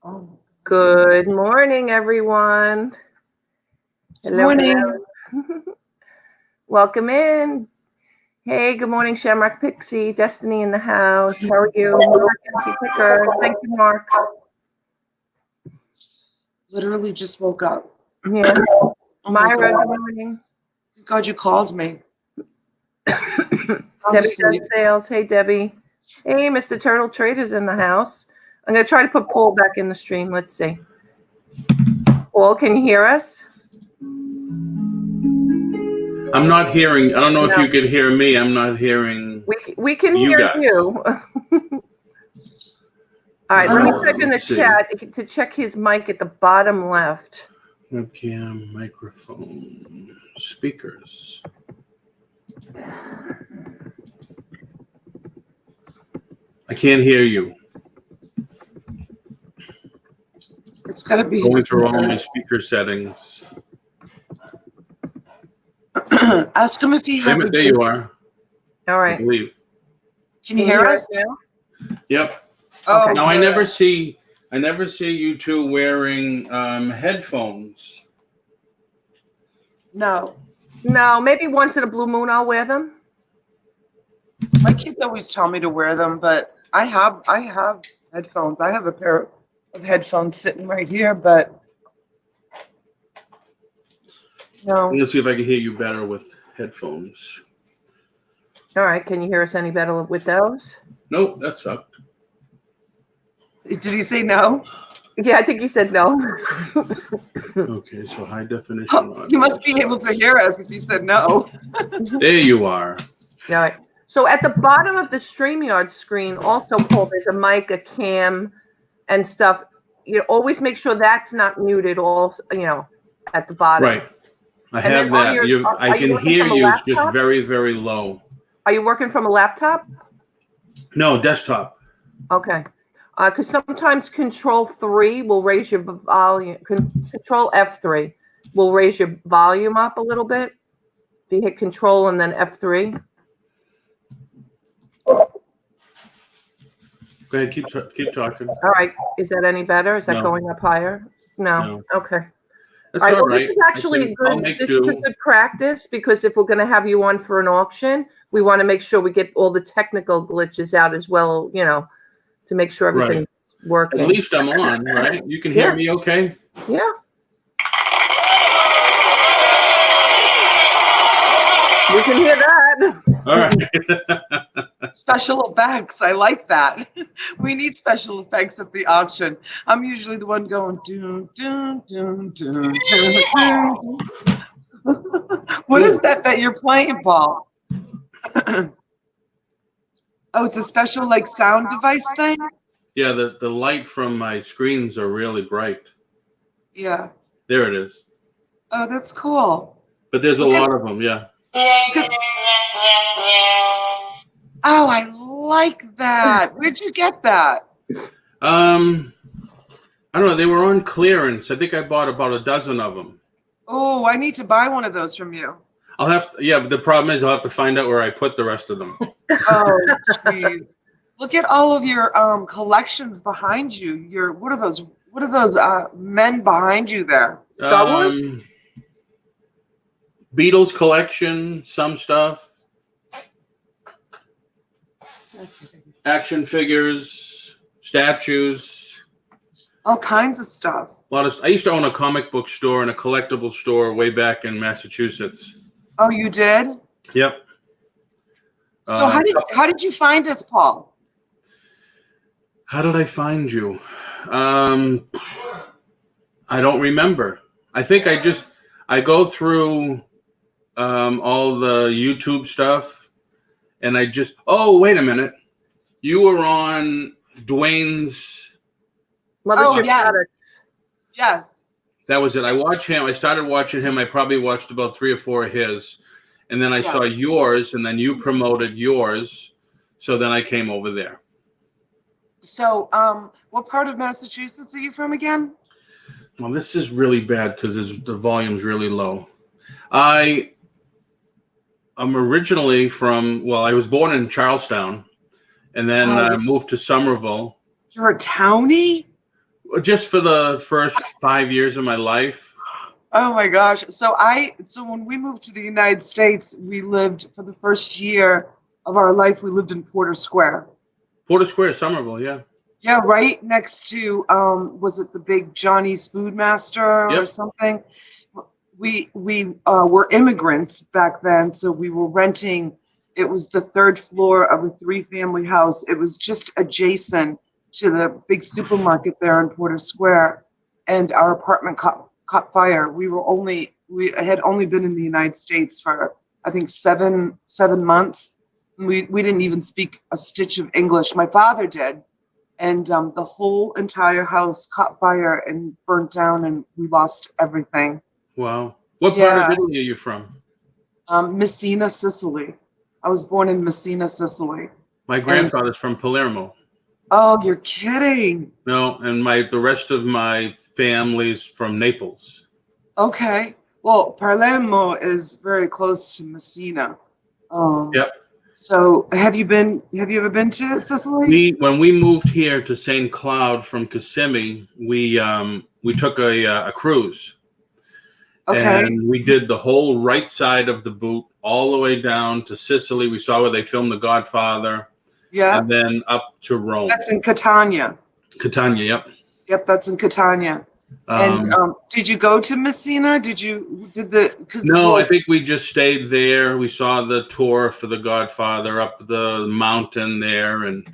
Oh. Good morning, everyone. Good morning. Hello. Welcome in. Hey, good morning, Shamrock Pixie, Destiny in the house. How are you? Mark and T. Picker. Thank you, Mark. Literally just woke up. Yeah. Oh Myra, good morning. Thank God you called me. Debbie does sales. Hey, Debbie. Hey, Mr. Turtle Trader's in the house. I'm going to try to put Paul back in the stream. Let's see. Paul, can you hear us? I'm not hearing. I don't know if you could hear me. I'm not hearing. We can hear you. All right, let me type in the chat to check his mic at the bottom left. Webcam, microphone, speakers. I can't hear you. It's got to be going through all my speaker settings. Ask him if he has. There you are. All right. I believe. Can you hear us now? Yep. Oh, now I never see you two wearing headphones. No. No, maybe once in a blue moon I'll wear them. My kids always tell me to wear them, but I have headphones. I have a pair of headphones sitting right here, but no. Let's see if I can hear you better with headphones. All right. Can you hear us any better with those? Nope, that sucked. Did he say no? Yeah, I think he said no. Okay, so high definition. You must be able to hear us if you said no. There you are. All right. So at the bottom of the StreamYard screen, also, Paul, there's a mic, a cam, and stuff. You always make sure that's not muted. All at the bottom. Right. I have that. I can hear you. It's just very, very low. Are you working from a laptop? No, desktop. Okay. Because sometimes Control 3 will raise your volume. Control F3 will raise your volume up a little bit. If you hit Control and then F3. Go ahead. Keep talking. All right. Is that any better? Is that going up higher? No. Okay. That's all right. This is actually this is a good practice, because if we're going to have you on for an auction, we want to make sure we get all the technical glitches out as well, to make sure everything's working. At least I'm on, right? You can hear me okay? Yeah. You can hear that. All right. Special effects. I like that. We need special effects at the auction. I'm usually the one going doom doom doom doom doom doom. What is that you're playing, Paul? Oh, it's a special sound device thing? Yeah, the light from my screens are really bright. Yeah. There it is. Oh, that's cool. But there's a lot of them, yeah. Oh, I like that. Where'd you get that? I don't know. They were on clearance. I think I bought about a dozen of them. Oh, I need to buy one of those from you. I'll have to, but the problem is I'll have to find out where I put the rest of them. Oh, jeez. Look at all of your collections behind you. What are those men behind you there? Star Wars? Beatles collection, some stuff. Action figures, statues. All kinds of stuff. I used to own a comic book store and a collectible store way back in Massachusetts. Oh, you did? Yep. So how did you find us, Paul? How did I find you? I don't remember. I think I go through all the YouTube stuff, and oh, wait a minute. You were on Dwayne's Mothership Products. Yes. That was it. I watched him. I started watching him. I probably watched about 3 or 4 of his. And then I saw yours, and then you promoted yours. So then I came over there. So what part of Massachusetts are you from again? Well, this is really bad because the volume's really low. I'm originally I was born in Charlestown, and then I moved to Somerville. You're a townie? Just for the first 5 years of my life. Oh my gosh. So when we moved to the United States, we lived for the first year of our life, we lived in Porter Square. Porter Square, Somerville, yeah. Yeah, right next to was it the big Johnny's Food Master or Yep. something? We were immigrants back then, so we were renting. It was the third floor of a 3-family house. It was just adjacent to the big supermarket there in Porter Square, and our apartment caught fire. We had only been in the United States for I think seven months. We didn't even speak a stitch of English. My father did, and the whole entire house caught fire and burnt down, and we lost everything. Wow. What part of Italy are you from? Messina, Sicily. I was born in Messina, Sicily. My grandfather's from Palermo. Oh, you're kidding. No, and the rest of my family's from Naples. Okay. Well, Palermo is very close to Messina. Yep. So have you ever been to Sicily? When we moved here to St. Cloud from Kissimmee, we took a cruise. Okay. And we did the whole right side of the boot all the way down to Sicily. We saw where they filmed The Godfather. Yeah. And then up to Rome. That's in Catania. Catania, yep. Yep, that's in Catania. And did you go to Messina? No, I think we just stayed there. We saw the tour for The Godfather up the mountain there, and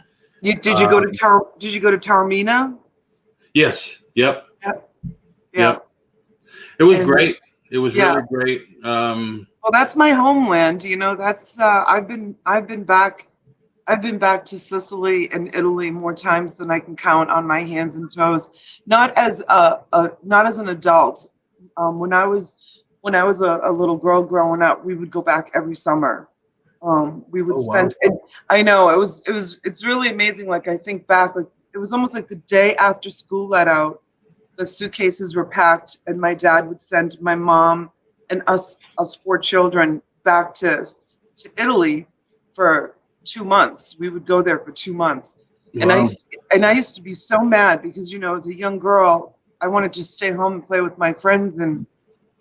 did you go to Taormina? Yes. Yep. Yep. It was great. It was really great. Well, that's my homeland. You know, that's I've been back to Sicily and Italy more times than I can count on my hands and toes. Not as an adult. When I was a little girl growing up, we would go back every summer. We would spend. Wow. And I know it's really amazing. Like I think back, like it was almost like the day after school let out, the suitcases were packed, and my dad would send my mom and us 4 children back to Italy for 2 months. We would go there for 2 months. Wow. And I used to be so mad because, you know, as a young girl, I wanted to stay home and play with my friends in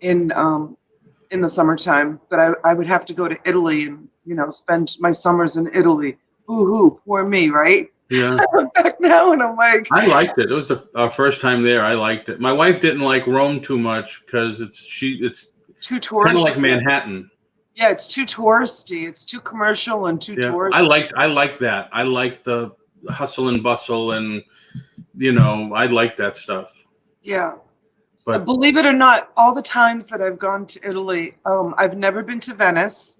the summertime, but I would have to go to Italy and, you know, spend my summers in Italy. Ooh, poor me, right? Yeah. I look back now and I'm like, I liked it. It was our first time there. I liked it. My wife didn't like Rome too much because it's too touristy. Kind of like Manhattan. Yeah, it's too touristy. It's too commercial and too touristy. I like that. I like the hustle and bustle, and you know, I like that stuff. Yeah. But believe it or not, all the times that I've gone to Italy, I've never been to Venice.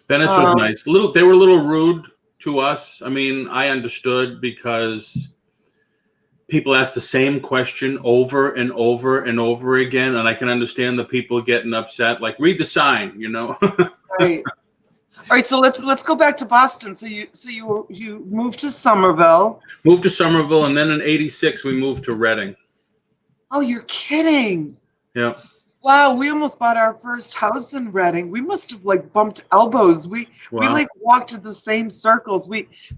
Venice was nice. They were a little rude to us. I mean, I understood because people ask the same question over and over and over again, and I can understand the people getting upset. Like, read the sign, you know. Right. All right. So let's go back to Boston. So you moved to Somerville. Moved to Somerville, and then in '86 we moved to Reading. Oh, you're kidding! Yeah. Wow, we almost bought our first house in Reading. We must have like bumped elbows. We like walked in the same circles.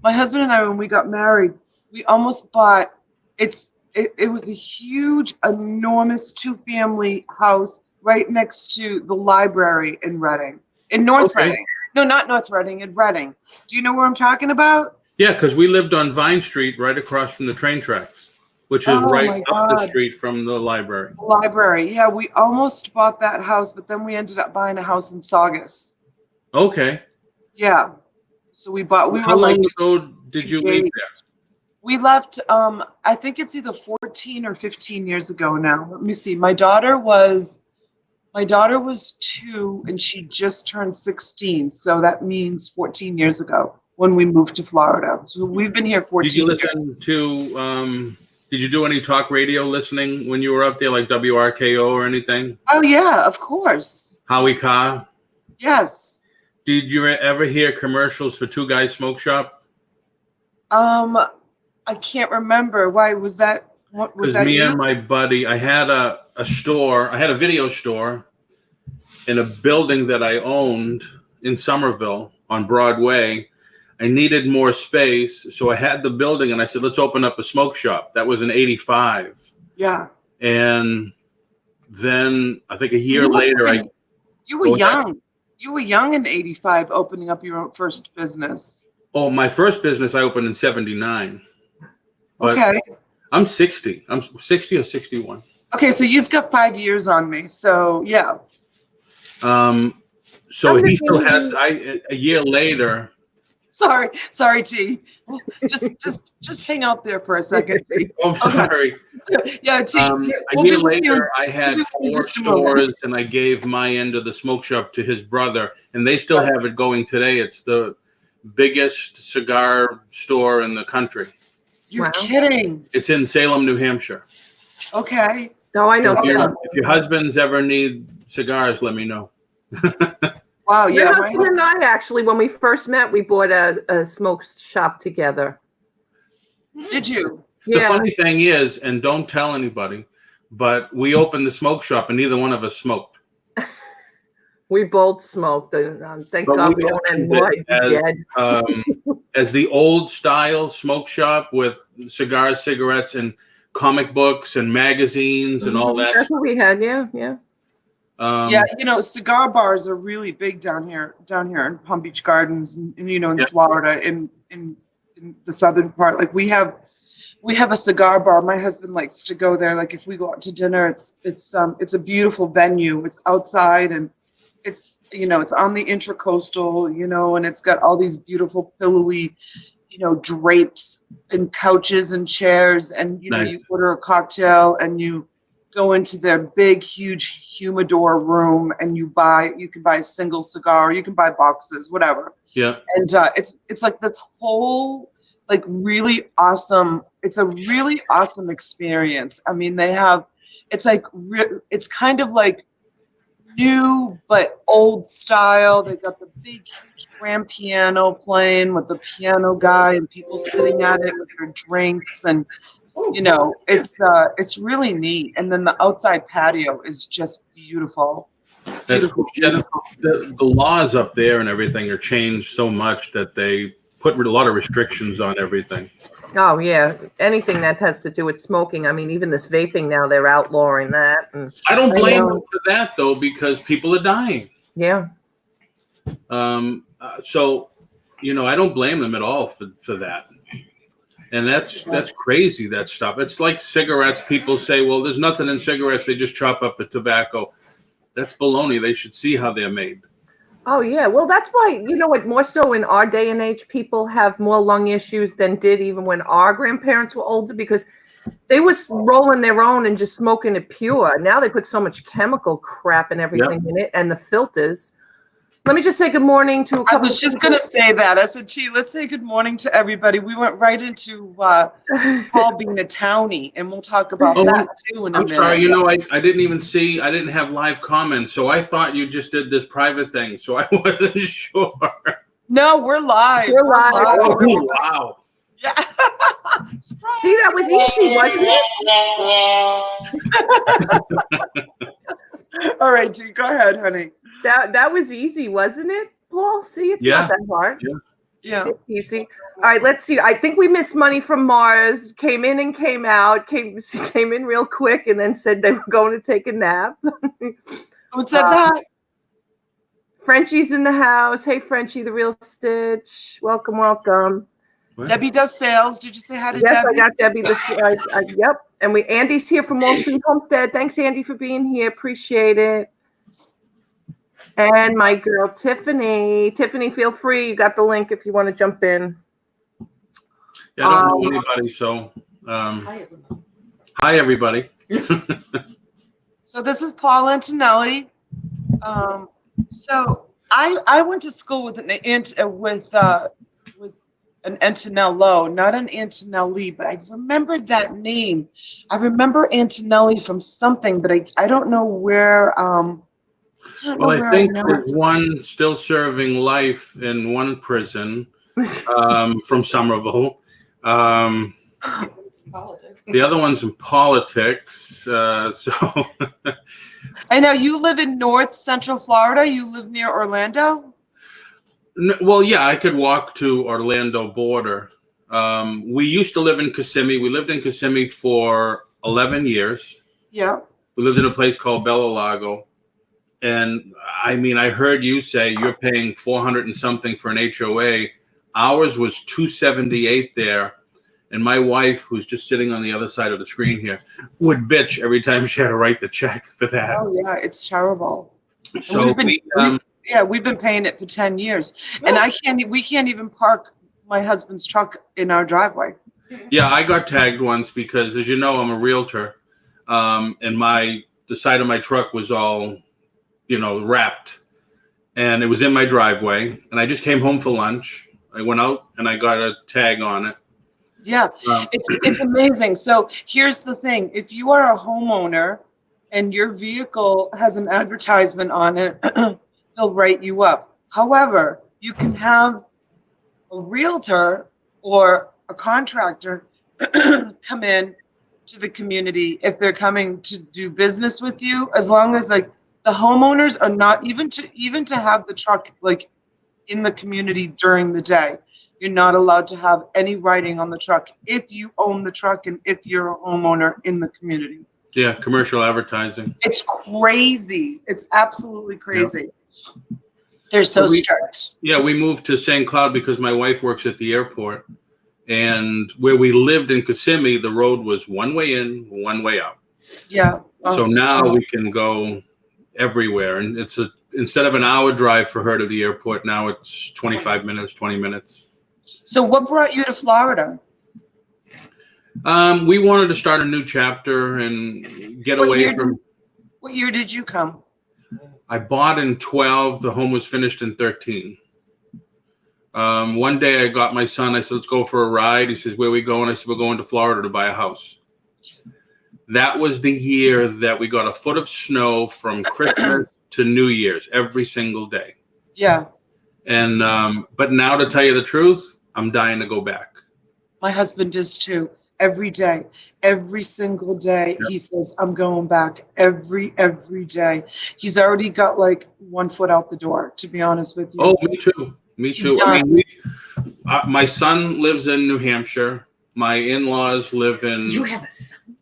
My husband and I, when we got married, we almost bought. It was a huge, enormous 2-family house right next to the library in Reading, in North Reading. No, not North Reading, in Reading. Do you know where I'm talking about? Yeah, because we lived on Vine Street, right across from the train tracks, which is right up the street from the library. The library, yeah. We almost bought that house, but then we ended up buying a house in Saugus. Okay. Yeah. So we bought. How long ago did you leave there? We left. I think it's either 14 or 15 years ago now. Let me see. My daughter was 2, and she just turned 16. So that means 14 years ago when we moved to Florida. So we've been here 14 years. Did you listen to? Did you do any talk radio listening when you were up there, like WRKO or anything? Oh yeah, of course. Howie Carr? Yes. Did you ever hear commercials for Two Guys Smoke Shop? I can't remember. Why was that? What was that? Because me and my buddy, I had a store. I had a video store in a building that I owned in Somerville on Broadway. I needed more space, so I had the building, and I said, let's open up a smoke shop. That was in 85. Yeah. And then I think a year later, you were young. You were young in 85 opening up your own first business. Oh, my first business I opened in 79. But okay. I'm 60. I'm 60 or 61. Okay, so you've got 5 years on me. So, yeah. So he still has, a year later. Sorry, T. Just hang out there for a second, T. Oh, sorry. Okay. Yeah, T. A year later, I had 4 stores, and I gave my end of the smoke shop to his brother, and they still have it going today. It's the biggest cigar store in the country. You're kidding. It's in Salem, New Hampshire. Okay. No, I know. If your husbands ever need cigars, let me know. Wow, yeah. My husband and I actually, when we first met, we bought a smoke shop together. Did you? The funny thing is, and don't tell anybody, but we opened the smoke shop and neither one of us smoked. We both smoked. Thank God we don't anymore. As the old style smoke shop with cigars, cigarettes, and comic books and magazines and all that. That's what we had. Yeah. Cigar bars are really big down here in Palm Beach Gardens, and in Florida, in the southern part. Like we have a cigar bar. My husband likes to go there. Like if we go out to dinner, it's a beautiful venue. It's outside, and it's on the Intracoastal, and it's got all these beautiful pillowy, drapes and couches and chairs, and nice. You order a cocktail and you go into their big, huge humidor room, and you can buy a single cigar, you can buy boxes, whatever. Yeah. And it's like this whole really awesome. It's a really awesome experience. I mean, it's kind of like new but old style. They got the big, huge grand piano playing with the piano guy and people sitting at it with their drinks, and it's really neat. And then the outside patio is just beautiful. That's the laws up there and everything are changed so much that they put a lot of restrictions on everything. Oh yeah, anything that has to do with smoking. I mean, even this vaping now, they're outlawing that. And I don't blame them for that though, because people are dying. Yeah. So, I don't blame them at all for that. And that's crazy, that stuff. It's like cigarettes. People say, well, there's nothing in cigarettes. They just chop up the tobacco. That's baloney. They should see how they're made. Oh, yeah. Well, that's why, more so in our day and age, people have more lung issues than did even when our grandparents were older, because they was rolling their own and just smoking it pure. Now they put so much chemical crap and everything in it, and the filters. Let me just say good morning to a couple. I was just going to say that. I said, let's say good morning to everybody. We went right into Paul being a townie, and we'll talk about that too in a minute. I'm sorry, I didn't even see, I didn't have live comments, so I thought you just did this private thing, so I wasn't sure. No, we're live. We're live. Oh, wow. Yeah. Surprise. See, that was easy, wasn't it? All right, G, go ahead, honey. That was easy, wasn't it, Paul? See, it's not that hard. Yeah. It's easy. All right, let's see. I think we missed money from Mars. Came in and came out. Came in real quick and then said they were going to take a nap. Who said that? Frenchie's in the house. Hey, Frenchie, the real Stitch. Welcome. What? Debbie does sales. Did you say hi to Debbie? Yes, I got Debbie. Yep. And Andy's here from Wall Street Homestead. Thanks, Andy, for being here. Appreciate it. And my girl, Tiffany. Tiffany, feel free. You got the link if you want to jump in. Yeah, I don't know anybody, so hi, everybody. So this is Paul Antonelli. So I went to school with an Antonello, not an Antonelli, but I remembered that name. I remember Antonelli from something, but I don't know where. I think there's one still serving life in one prison from Somerville. The other one's in politics. So I know you live in North Central Florida. You live near Orlando. Well, yeah, I could walk to Orlando border. We used to live in Kissimmee. We lived in Kissimmee for 11 years. Yeah. We lived in a place called Bella Lago. And I mean, I heard you say you're paying 400 and something for an HOA. Ours was 278 there. And my wife, who's just sitting on the other side of the screen here, would bitch every time she had to write the check for that. Oh yeah, it's terrible. So We've been paying it for 10 years. And we can't even park my husband's truck in our driveway. yeah, I got tagged once because, as you know, I'm a realtor, and the side of my truck was all, wrapped, and it was in my driveway. And I just came home for lunch. I went out and I got a tag on it. Yeah, it's amazing. So here's the thing: if you are a homeowner and your vehicle has an advertisement on it, they'll write you up. However, you can have a realtor or a contractor come in to the community if they're coming to do business with you, as long as like the homeowners are not even to have the truck like in the community during the day. You're not allowed to have any writing on the truck if you own the truck and if you're a homeowner in the community. Yeah, commercial advertising. It's crazy. It's absolutely crazy. Yep. They're so strict. Yeah, we moved to St. Cloud because my wife works at the airport. And where we lived in Kissimmee, the road was one way in, one way out. Yeah. So now we can go everywhere. And instead of an hour drive for her to the airport, now it's 25 minutes, 20 minutes. So what brought you to Florida? We wanted to start a new chapter and get away from. What year did you come? I bought in 12. The home was finished in 13. One day I got my son. I said, let's go for a ride. He says, where are we going? I said, we're going to Florida to buy a house. That was the year that we got a foot of snow from Christmas to New Year's every single day. Yeah. And but now, to tell you the truth, I'm dying to go back. My husband is too. Every day, every single day, yep. He says, I'm going back every day. He's already got like 1 foot out the door, to be honest with you. Oh, me too. Me too. I mean, my son lives in New Hampshire. My in-laws live in. You have a son?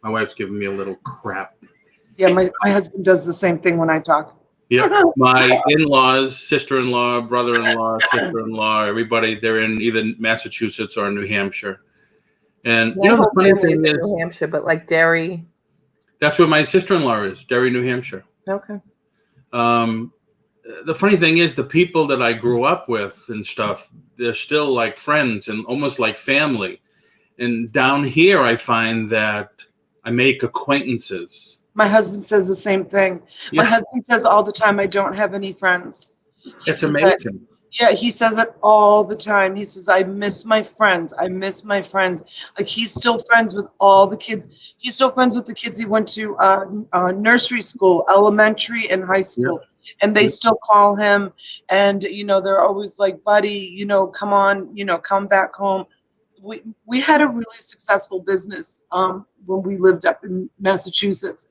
My wife's giving me a little crap. Yeah, my husband does the same thing when I talk. Yeah, my in-laws, sister-in-law, brother-in-law, sister-in-law, everybody, they're in either Massachusetts or New Hampshire. And the funny thing is, New Hampshire, but like Derry. That's where my sister-in-law is, Derry, New Hampshire. Okay. The funny thing is, the people that I grew up with and stuff, they're still like friends and almost like family. And down here, I find that I make acquaintances. My husband says the same thing. Yeah. My husband says all the time, I don't have any friends. It's amazing. He says it all the time. He says, I miss my friends. I miss my friends. Like, he's still friends with all the kids. He's still friends with the kids he went to nursery school, elementary, and high school. Yeah. And they still call him. And, they're always like, buddy, come on, come back home. We had a really successful business when we lived up in Massachusetts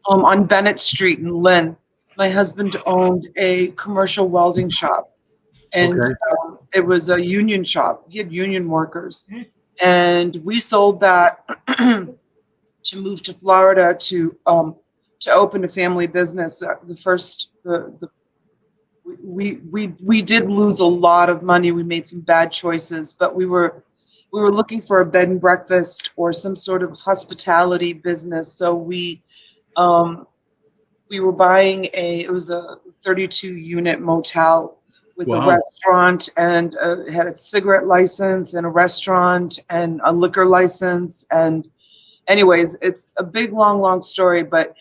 on Bennett Street in Lynn. My husband owned a commercial welding shop, and it was a union shop. He had union workers, and we sold that to move to Florida to open a family business. We did lose a lot of money. We made some bad choices, but we were looking for a bed and breakfast or some sort of hospitality business. So we were buying it was a 32-unit motel with a restaurant, and had a cigarette license and a restaurant and a liquor license. And anyways, it's a big, long story, but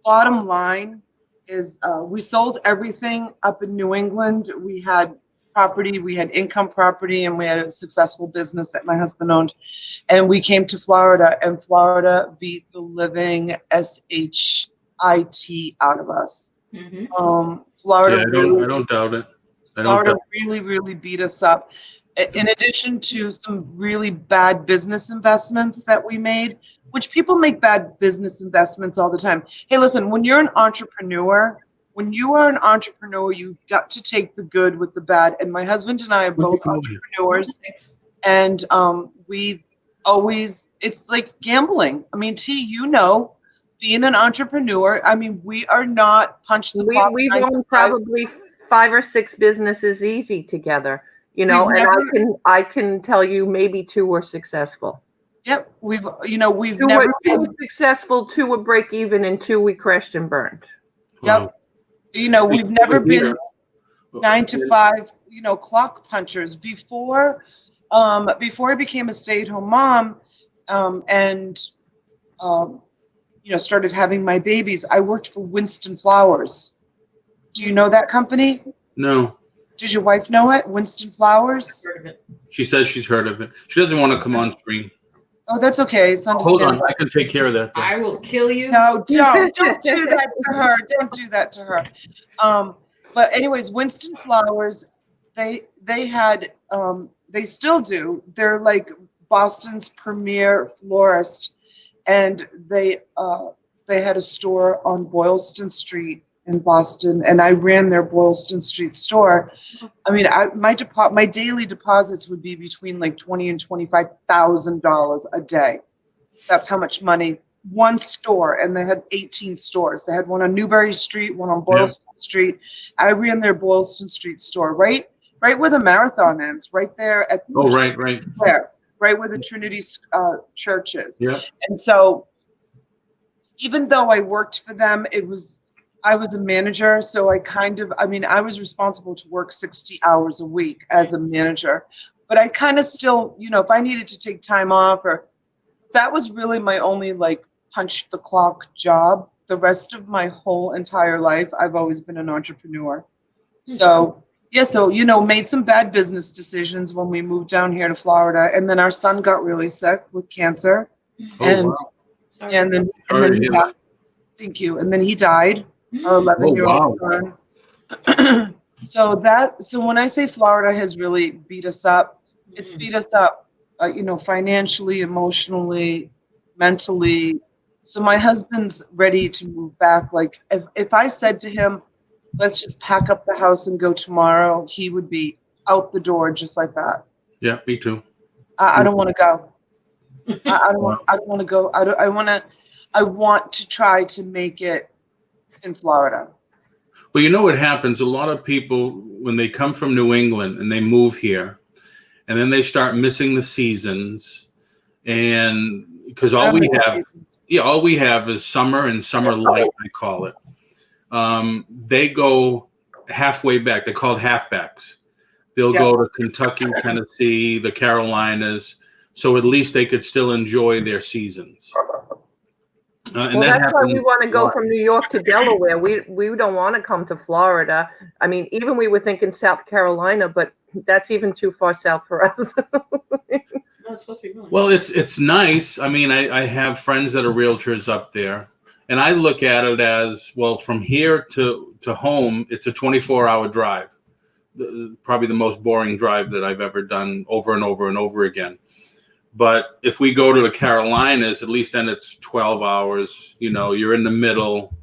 bottom line is we sold everything up in New England. We had property, we had income property, and we had a successful business that my husband owned. And we came to Florida, and Florida beat the living shit out of us. Mm-hmm. Florida, I don't doubt it. Florida really beat us up. In addition to some really bad business investments that we made, which people make bad business investments all the time. Hey, listen, when you're an entrepreneur, when you are an entrepreneur, you've got to take the good with the bad. And my husband and I are both entrepreneurs, and we always, it's like gambling. I mean, T, being an entrepreneur, I mean, we are not punch the clock. We've owned probably 5 or 6 businesses easy together, and I can tell you maybe 2 were successful. Yep, we've never been successful, 2 were break even, and 2 we crashed and burned. Yep. We've never been 9 to 5, clock punchers. Before I became a stay-at-home mom, and started having my babies, I worked for Winston Flowers. Do you know that company? No. Does your wife know it? Winston Flowers? Heard of it. She says she's heard of it. She doesn't want to come on screen. Oh, that's okay. It's understandable. Hold on, I can take care of that. I will kill you. No, don't do that to her. Don't do that to her. But anyways, Winston Flowers, they had, they still do. They're like Boston's premier florist, and they had a store on Boylston Street in Boston, and I ran their Boylston Street store. I mean, my daily deposits would be between like $20,000 and $25,000 a day. That's how much money. One store, and they had 18 stores. They had one on Newbury Street, one on Boylston Street. I ran their Boylston Street store, right where the marathon ends, right there at right where the Trinity Church is. Yeah. And so, even though I worked for them, I was a manager, so I was responsible to work 60 hours a week as a manager. But I kind of still, if I needed to take time off, that was really my only like punch the clock job. The rest of my whole entire life, I've always been an entrepreneur. So, made some bad business decisions when we moved down here to Florida. And then our son got really sick with cancer. And then he died. Thank you. And then he died. Our 11-year-old son. So when I say Florida has really beat us up, it's beat us up, financially, emotionally, mentally. So my husband's ready to move back. Like if I said to him, let's just pack up the house and go tomorrow, he would be out the door just like that. Yeah, me too. I don't want to go. I don't want to go. I want to try to make it in Florida. Well, you know what happens? A lot of people, when they come from New England and they move here, and then they start missing the seasons, and because all we have is summer and summer light, I call it. They go halfway back. They're called halfbacks. They'll go to Kentucky, Tennessee, the Carolinas, so at least they could still enjoy their seasons. And that's why we want to go from New York to Delaware. We don't want to come to Florida. I mean, even we were thinking South Carolina, but that's even too far south for us. It's supposed to be really well, it's nice. I mean, I have friends that are realtors up there, and I look at it as, well, from here to home, it's a 24-hour drive. Probably the most boring drive that I've ever done, over and over and over again. But if we go to the Carolinas, at least then it's 12 hours, you're in the middle.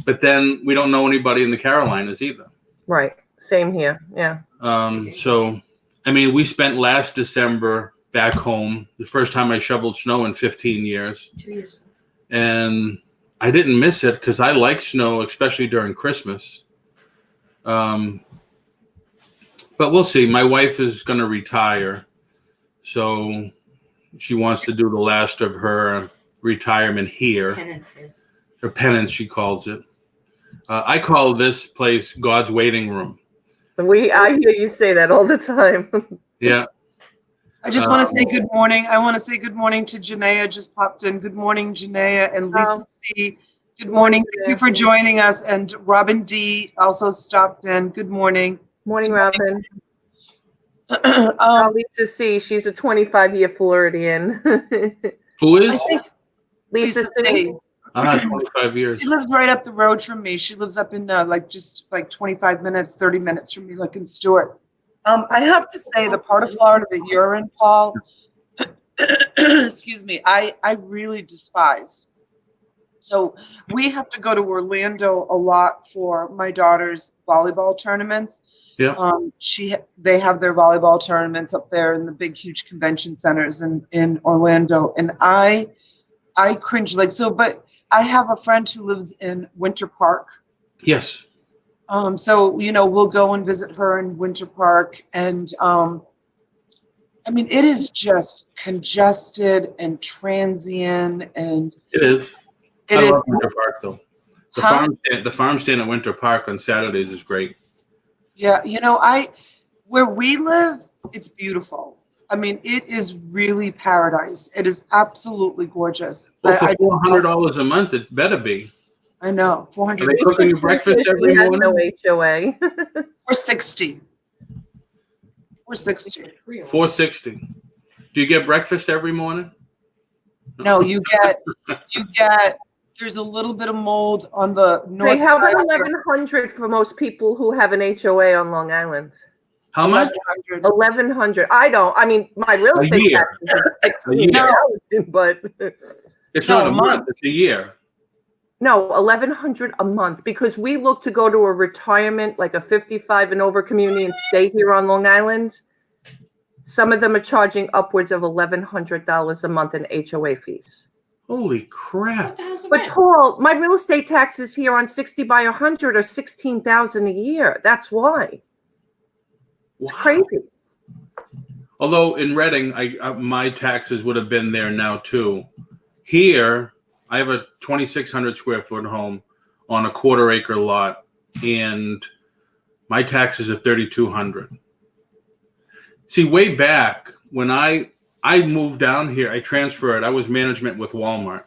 But then we don't know anybody in the Carolinas either. Right. Same here. Yeah. So, I mean, we spent last December back home, the first time I shoveled snow in 15 years. 2 years. And I didn't miss it because I like snow, especially during Christmas. But we'll see. My wife is going to retire. So she wants to do the last of her retirement here. Penance here. Her penance, she calls it. I call this place God's waiting room. I hear you say that all the time. Yeah. I just want to say good morning. I want to say good morning to Janaea, just popped in. Good morning, Janaea and Lisa C. Good morning. Thank you for joining us. And Robin D. also stopped in. Good morning. Morning, Robin. Lisa C. She's a 25-year Floridian. Who is? Lisa C. 25 years. She lives right up the road from me. She lives up in just 25 minutes, 30 minutes from me, like in Stewart. I have to say, the part of Florida that you're in, Paul, excuse me, I really despise. So we have to go to Orlando a lot for my daughter's volleyball tournaments. Yeah. They have their volleyball tournaments up there in the big, huge convention centers in Orlando, and I cringe like so. But I have a friend who lives in Winter Park. Yes. So we'll go and visit her in Winter Park, and I mean it is just congested and transient, and It is. it I is. love Winter Park though. The farm stand at Winter Park on Saturdays is great. Yeah, where we live, it's beautiful. I mean, it is really paradise. It is absolutely gorgeous. Well, for $400 a month, it better be. I know, Are 400. they cooking you breakfast every We had morning? no HOA. We're 60. We're 60. $460. Do you get breakfast every morning? No, you get. There's a little bit of mold on the north Hey, how side. about 1,100 for most people who have an HOA on Long Island? How much? 1,100. I don't. I mean, my real estate year. taxes A year. are 16,000, but It's No, not a a month. It's a year. no, 1,100 a month because we look to go to a retirement, like a 55 and over community, and stay here on Long Island. Some of them are charging upwards of $1,100 a month in HOA fees. Holy crap! But Paul, my real estate taxes here on 60 by 100 are $16,000 a year. That's why. It's Wow. crazy. Although in Reading, my taxes would have been there now too. Here, I have a 2,600 square foot home on a 1/4 acre lot, and my taxes are 3,200. See, way back when I moved down here, I transferred. I was management with Walmart,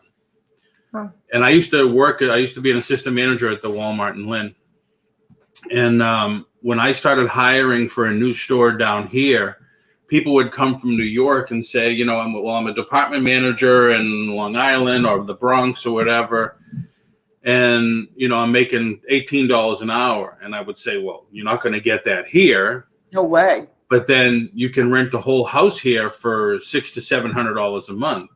and I used to be an assistant manager at the Walmart in Lynn. And when I started hiring for a new store down here, people would come from New York and say, I'm a department manager in Long Island or the Bronx or whatever. And, I'm making $18 an hour. And I would say, well, you're not going to get that here. No way. But then you can rent a whole house here for $600 to $700 a month.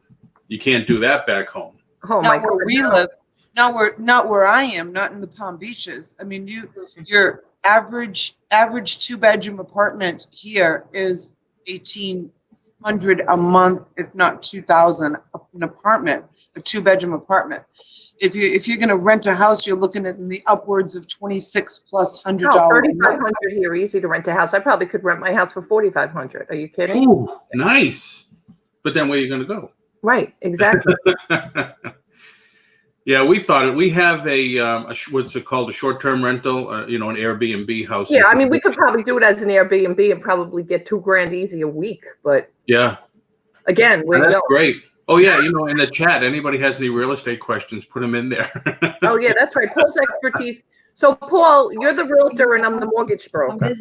You can't do that back home. Oh my Not where God. we live. Not where I am. Not in the Palm Beaches. I mean, your average 2-bedroom apartment here is $1,800 a month, if not $2,000 an apartment, a 2-bedroom apartment. If you're going to rent a house, you're looking at in the upwards of $2,600 plus $100. $3,500 here, easy to rent a house. I probably could rent my house for $4,500. Are you kidding? Ooh, nice. But then where are you going to go? Right, exactly. Yeah, we thought it. We have what's it called, a short-term rental, an Airbnb house. Yeah, I mean, we could probably do it as an Airbnb and probably get $2,000 easy a week. But yeah, again, that's great. Oh yeah, in the chat, anybody has any real estate questions, put them in there. Oh yeah, that's right. Paul's expertise. So Paul, you're the realtor and I'm the mortgage broker.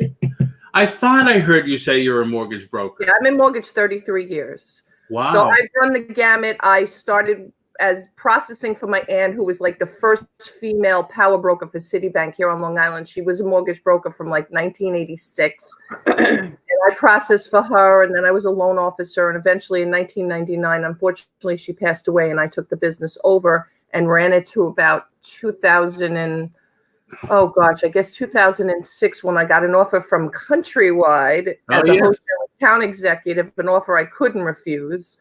I thought I heard you say you're a mortgage broker. Yeah, I'm in mortgage 33 years. Wow. So I've run the gamut. I started as processing for my aunt, who was like the first female power broker for Citibank here on Long Island. She was a mortgage broker from like 1986. And I processed for her, and then I was a loan officer. And eventually in 1999, unfortunately, she passed away, and I took the business over and ran it to about 2006 when I got an offer from Countrywide as a wholesale account executive, an offer I couldn't refuse.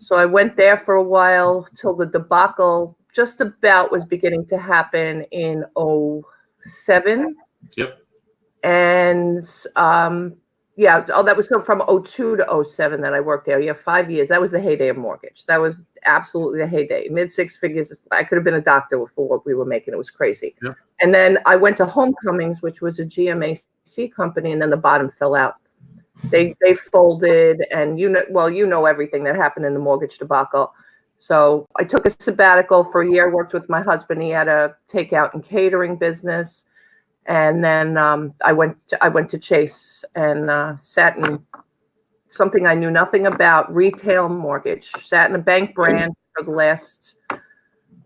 So I went there for a while till the debacle just about was beginning to happen in 2007. Yep. And that was from 2002 to 2007 that I worked there. Yeah, 5 years. That was the heyday of mortgage. That was absolutely the heyday. Mid-6 figures. I could have been a doctor for what we were making. It was crazy. Yep. And then I went to Homecomings, which was a GMAC company, and then the bottom fell out. They folded, and you know everything that happened in the mortgage debacle. So I took a sabbatical for a year, worked with my husband. He had a takeout and catering business. And then I went to Chase and sat in something I knew nothing about, retail mortgage. Sat in a bank branch for the last,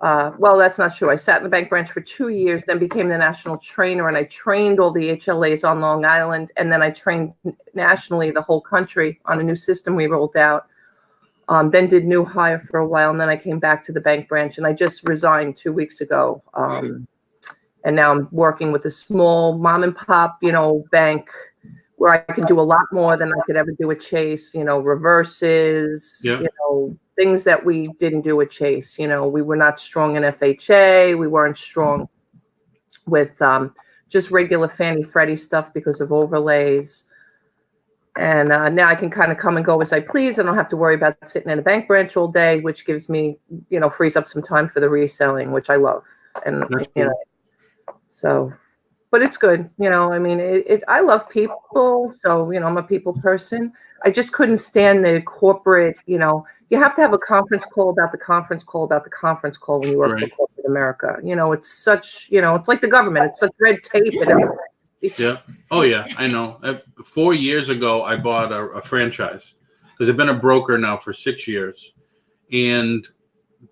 that's not true. I sat in the bank branch for 2 years, then became the national trainer, and I trained all the HLAs on Long Island, and then I trained nationally the whole country on a new system we rolled out. Then did new hire for a while, and then I came back to the bank branch, and I just resigned 2 weeks ago. And now I'm working with a small mom and pop, bank where I can do a lot more than I could ever do at Chase, reverses, things that we didn't do at Chase. We were not strong in FHA. We weren't strong with just regular Fannie Freddie stuff because of overlays. And now I can kind of come and go as I please. I don't have to worry about sitting in a bank branch all day, which gives me, frees up some time for the reselling, which I love. And, so, but it's good. I love people. So, I'm a people person. I just couldn't stand the corporate, you have to have a conference call about the conference call about the conference call when you work for corporate America. It's such, it's like the government. It's such red tape and everything. Yeah. Oh, yeah. I know. 4 years ago, I bought a franchise because I've been a broker now for 6 years. And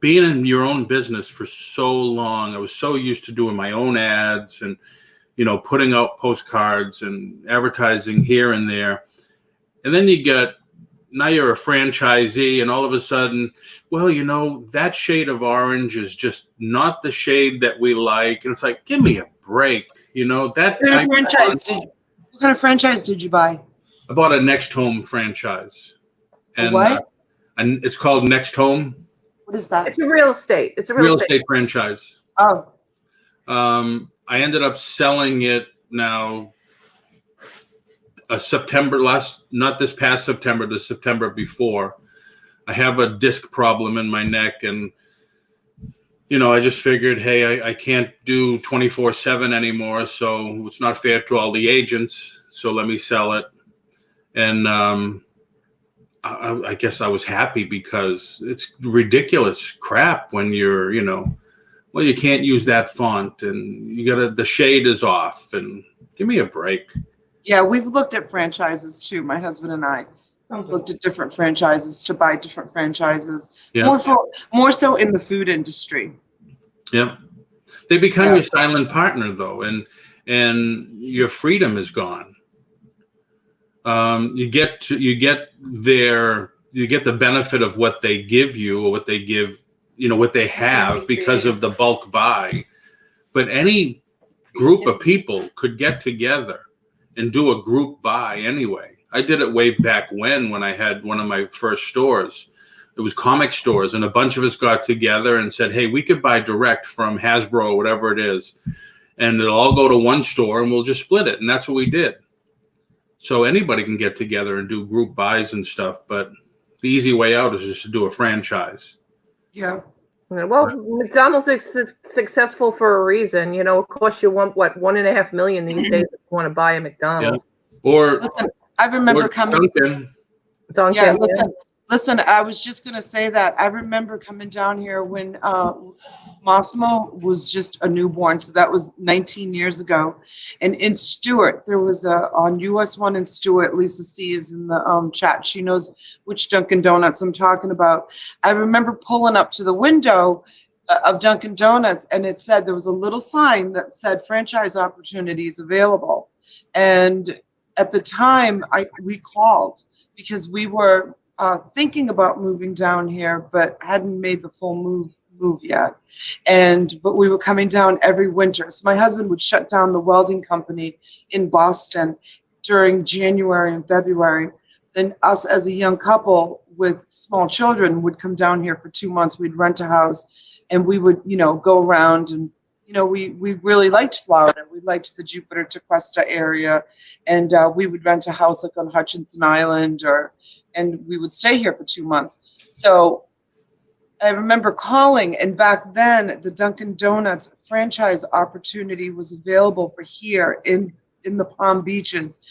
being in your own business for so long, I was so used to doing my own ads and, putting out postcards and advertising here and there. And then now you're a franchisee and all of a sudden, well, that shade of orange is just not the shade that we like. And it's like, give me a break. That type what kind of franchise did you buy? I bought a Next Home franchise. And what? And it's called Next Home. What is that? It's a real estate. It's a real estate franchise. Oh. I ended up selling it now not this past September, the September before. I have a disc problem in my neck and I just figured, hey, I can't do 24/7 anymore, so it's not fair to all the agents. So let me sell it. And I guess I was happy because it's ridiculous crap when you're, well, you can't use that font and the shade is off and give me a break. Yeah, we've looked at franchises too. My husband and I have looked at different franchises to buy different franchises. Yeah. More so in the food industry. Yeah. They become your silent partner though, and your freedom is gone. You get the benefit of what they give you or what they give, what they have because of the bulk buy. But any group of people could get together and do a group buy anyway. I did it way back when I had one of my first stores. It was comic stores, and a bunch of us got together and said, hey, we could buy direct from Hasbro or whatever it is, and it'll all go to one store and we'll just split it. And that's what we did. So anybody can get together and do group buys and stuff, but the easy way out is just to do a franchise. Yeah. Well, McDonald's is successful for a reason. It costs you $1.5 million these days if you want to buy a McDonald's. Yeah. Or listen, I remember coming. Dunkin'. Yeah, listen. I was just gonna say that I remember coming down here when Massimo was just a newborn, so that was 19 years ago. And in Stewart, there was on US 1 in Stewart. Lisa C is in the chat. She knows which Dunkin' Donuts I'm talking about. I remember pulling up to the window of Dunkin' Donuts, and it said there was a little sign that said franchise opportunities available. And at the time, we called because we were thinking about moving down here, but hadn't made the full move yet. But we were coming down every winter. So my husband would shut down the welding company in Boston during January and February. Then us as a young couple with small children would come down here for 2 months. We'd rent a house and we would, go around and, we really liked Florida. We liked the Jupiter to Cuesta area, and we would rent a house like on Hutchinson Island, and we would stay here for 2 months. So I remember calling, and back then the Dunkin' Donuts franchise opportunity was available for here in the Palm Beaches,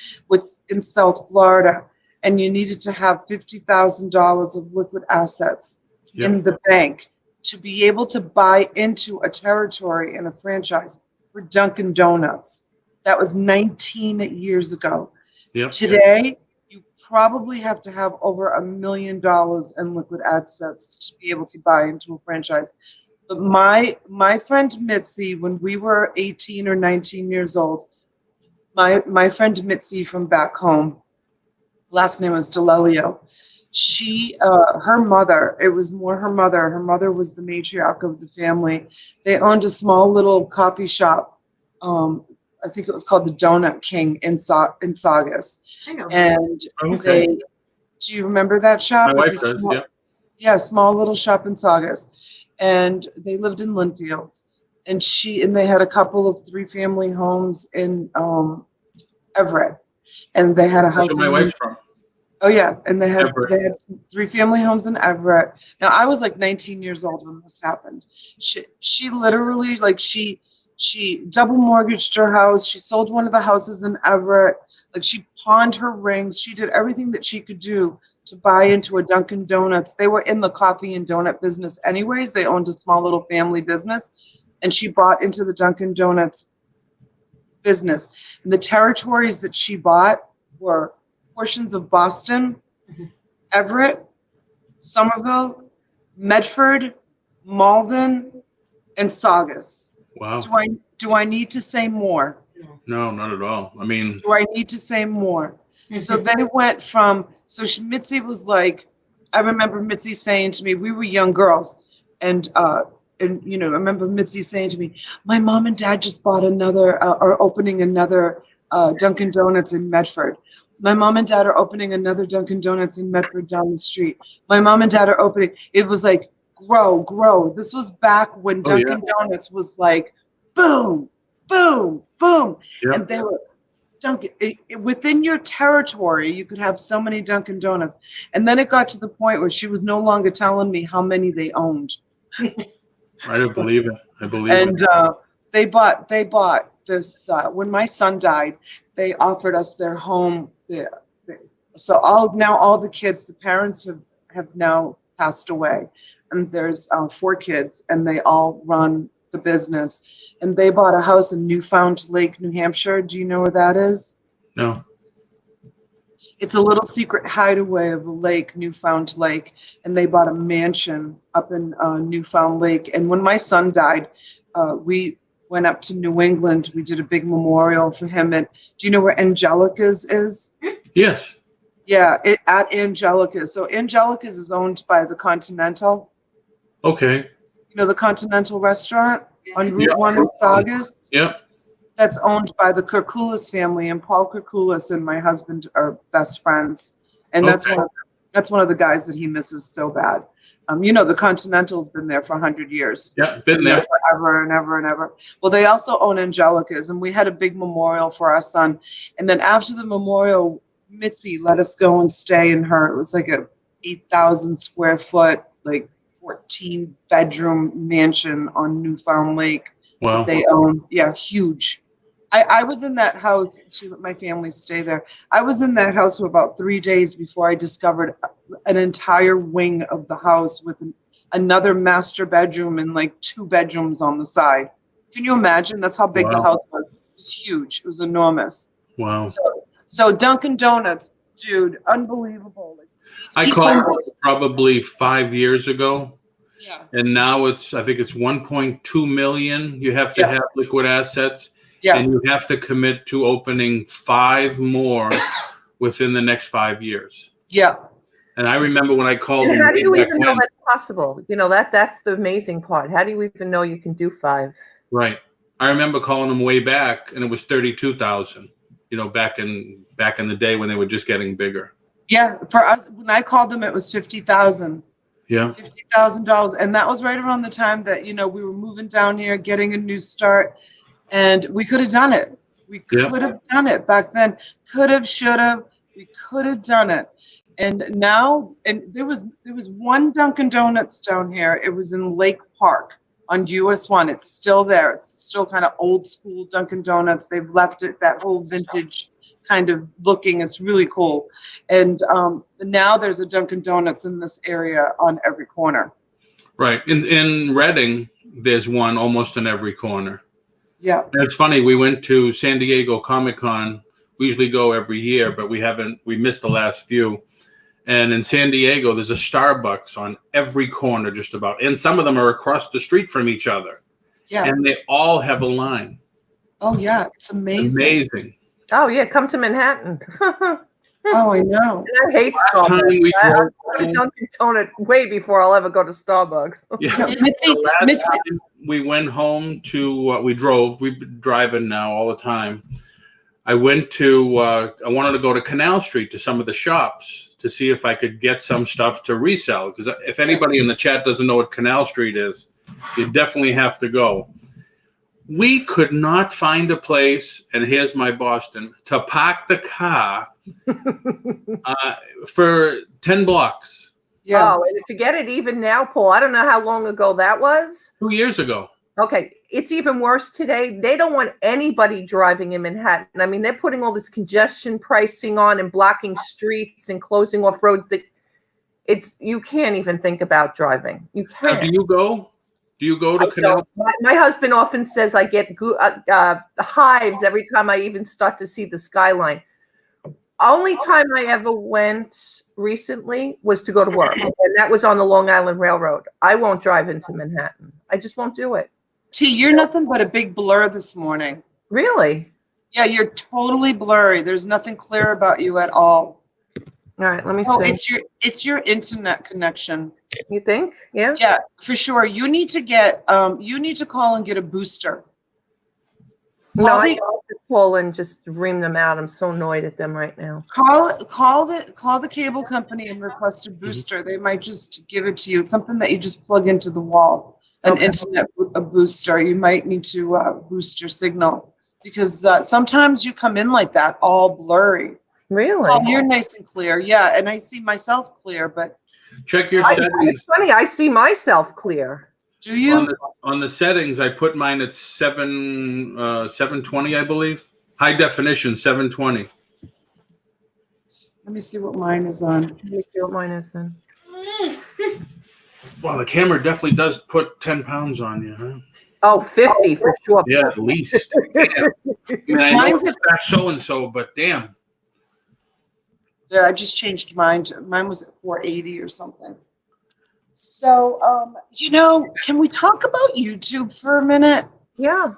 in South Florida, and you needed to have $50,000 of liquid assets in the bank to be able to buy into a territory in a franchise for Dunkin' Donuts. That was 19 years ago. Yep. Today, you probably have to have over $1 million in liquid assets to be able to buy into a franchise. But my friend Mitzi, when we were 18 or 19 years old, my friend Mitzi from back home, last name was DeLelio, She, her mother, it was more her mother. Her mother was the matriarch of the family. They owned a small little coffee shop. I think it was called the Donut King in Saugus. I know. And Okay. do you remember that shop? My It wife was a does. small, Yeah. yeah, small little shop in Saugus. And they lived in Linfield. And they had a couple of 3-family homes in Everett. And they had a That's house where my in wife's from. Oh yeah, and they had Everett. 3-family homes in Everett. Now I was like 19 years old when this happened. She literally like she double mortgaged her house. She sold one of the houses in Everett. Like she pawned her rings. She did everything that she could do to buy into a Dunkin' Donuts. They were in the coffee and donut business anyways. They owned a small little family business, and she bought into the Dunkin' Donuts business. And the territories that she bought were portions of Boston, Everett, Somerville, Medford, Malden, and Saugus. Wow. Do I need to say more? No, not at all. I mean, Do I need to say more? So they went from Mitzi was like, I remember Mitzi saying to me, we were young girls, and you know, I remember Mitzi saying to me, my mom and dad just bought another are opening another Dunkin' Donuts in Medford. My mom and dad are opening another Dunkin' Donuts in Medford down the street. My mom and dad are opening. It was like grow. This was back when Oh, yeah. Dunkin' Donuts was like boom, boom, boom, Yeah. and they were Dunkin'. Within your territory, you could have so many Dunkin' Donuts, and then it got to the point where she was no longer telling me how many they owned. I don't believe it. I believe And it. they bought this when my son died. They offered us their home. So all the kids, the parents have now passed away, and there's 4 kids, and they all run the business. And they bought a house in Newfound Lake, New Hampshire. Do you know where that is? No. It's a little secret hideaway of a lake, Newfound Lake, and they bought a mansion up in Newfound Lake. And when my son died, we went up to New England. We did a big memorial for him. And do you know where Angelica's is? Yes. Yeah, at Angelica's. So Angelica's is owned by the Continental. Okay. You know the Continental restaurant on Route Yeah. 1 in Saugus? Yep. That's owned by the Kirkoulis family, and Paul Kirkoulis and my husband are best friends. And that's Okay. one of the guys that he misses so bad. You know, the Continental's been there for 100 years. Yeah, It's been there. forever and ever and ever. Well, they also own Angelica's, and we had a big memorial for our son. And then after the memorial, Mitzi let us go and stay in her. It was like a 8,000 square foot, like 14 bedroom mansion on Newfound Lake Wow. that they own. Yeah, huge. I was in that house. She let my family stay there. I was in that house for about 3 days before I discovered an entire wing of the house with another master bedroom and like 2 bedrooms on the side. Can you imagine? That's how big the Wow. house was. It was huge. It was enormous. Wow. So Dunkin' Donuts, dude, unbelievable. Like, I these called people- probably 5 years ago, Yeah. and now I think it's 1.2 million. You have to Yeah. have liquid assets, Yeah. and you have to commit to opening 5 more within the next 5 years. Yeah. And I remember when I called And them how do you way back even know when. that's possible? You know, that's the amazing part. How do you even know you can do 5? Right. I remember calling them way back, and it was 32,000. You know, back in the day when they were just getting bigger. Yeah. For us, when I called them, it was 50,000. Yeah. $50,000, and that was right around the time that we were moving down here, getting a new start, and we could have done it. We could have done it back then. Could have, should have. We could have done it. And now, and there was one Dunkin' Donuts down here. It was in Lake Park on US 1. It's still there. It's still kind of old school Dunkin' Donuts. They've left it that whole vintage kind of looking. It's really cool. And now there's a Dunkin' Donuts in this area on every corner. Right. In Reading, there's one almost in every corner. Yeah. And it's funny, we went to San Diego Comic-Con. We usually go every year, but we missed the last few. And in San Diego, there's a Starbucks on every corner just about. And some of them are across the street from each other. Yeah. And they all have a line. Oh, yeah. It's amazing. Amazing. Oh yeah, come to Manhattan. Oh, I know. And I hate Last time Starbucks. we I'm drove going to home- Dunkin' Donut way before I'll ever go to Starbucks. Yeah. Mitzi, The last Mitzi, time we went home to, we drove, we've been driving now all the time. I went to, I wanted to go to Canal Street to some of the shops to see if I could get some stuff to resell. Because if anybody in the chat doesn't know what Canal Street is, you definitely have to go. We could not find a place, and here's my Boston, to park the car for 10 blocks. yeah. Oh, and to get it even now, Paul, I don't know how long ago that was. 2 years ago. Okay, it's even worse today. They don't want anybody driving in Manhattan. I mean, they're putting all this congestion pricing on and blocking streets and closing off roads that you can't even think about driving. You Now, can't. do you go? Do you go to Canal? My husband often says I get hives every time I even start to see the skyline. Only time I ever went recently was to go to work, and that was on the Long Island Railroad. I won't drive into Manhattan. I just won't do it. T, you're nothing but a big blur this morning. Really? Yeah, you're totally blurry. There's nothing clear about you at all. All right, let me Oh, see. it's your internet connection. You think? Yeah. Yeah, for sure. You need to get you need to call and get a booster. No, Call I the have to call and just ream them out. I'm so annoyed at them right now. call the cable company and request a booster. They might just give it to you. It's something that you just plug into the wall. An Okay. internet a booster. You might need to boost your signal because sometimes you come in like that, all blurry. Really? Oh, you're nice and clear. Yeah, and I see myself clear, but Check your It's settings. funny. I see myself clear. do you? On the settings, I put mine at 720, I believe. High definition, 720. Let me see what mine is on. Let me see what mine is then. Well, the camera definitely does put 10 pounds on you, huh? Oh, 50 for sure. Yeah, at least. Damn. I mean, I know Mine's that's so-and-so, but damn. Yeah, I just changed mine. Mine was at 480 or something. So, can we talk about YouTube for a minute? Yeah.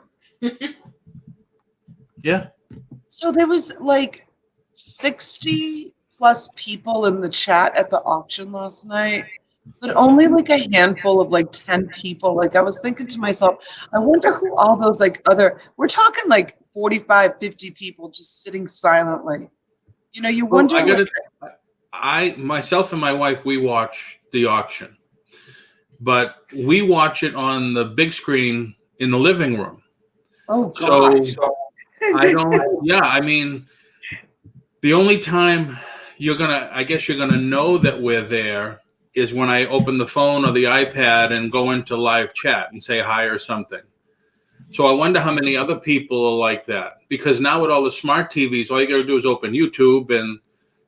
Yeah. So there was like 60 plus people in the chat at the auction last night, but only like a handful of like 10 people. Like I was thinking to myself, I wonder who all those we're talking like 45, 50 people just sitting silently. You Well, wonder. myself and my wife, we watch the auction, but we watch it on the big screen in the living room. Oh So gosh. I don't, yeah, I mean, the only time I guess you're gonna know that we're there is when I open the phone or the iPad and go into live chat and say hi or something. So I wonder how many other people are like that, because now with all the smart TVs, all you got to do is open YouTube and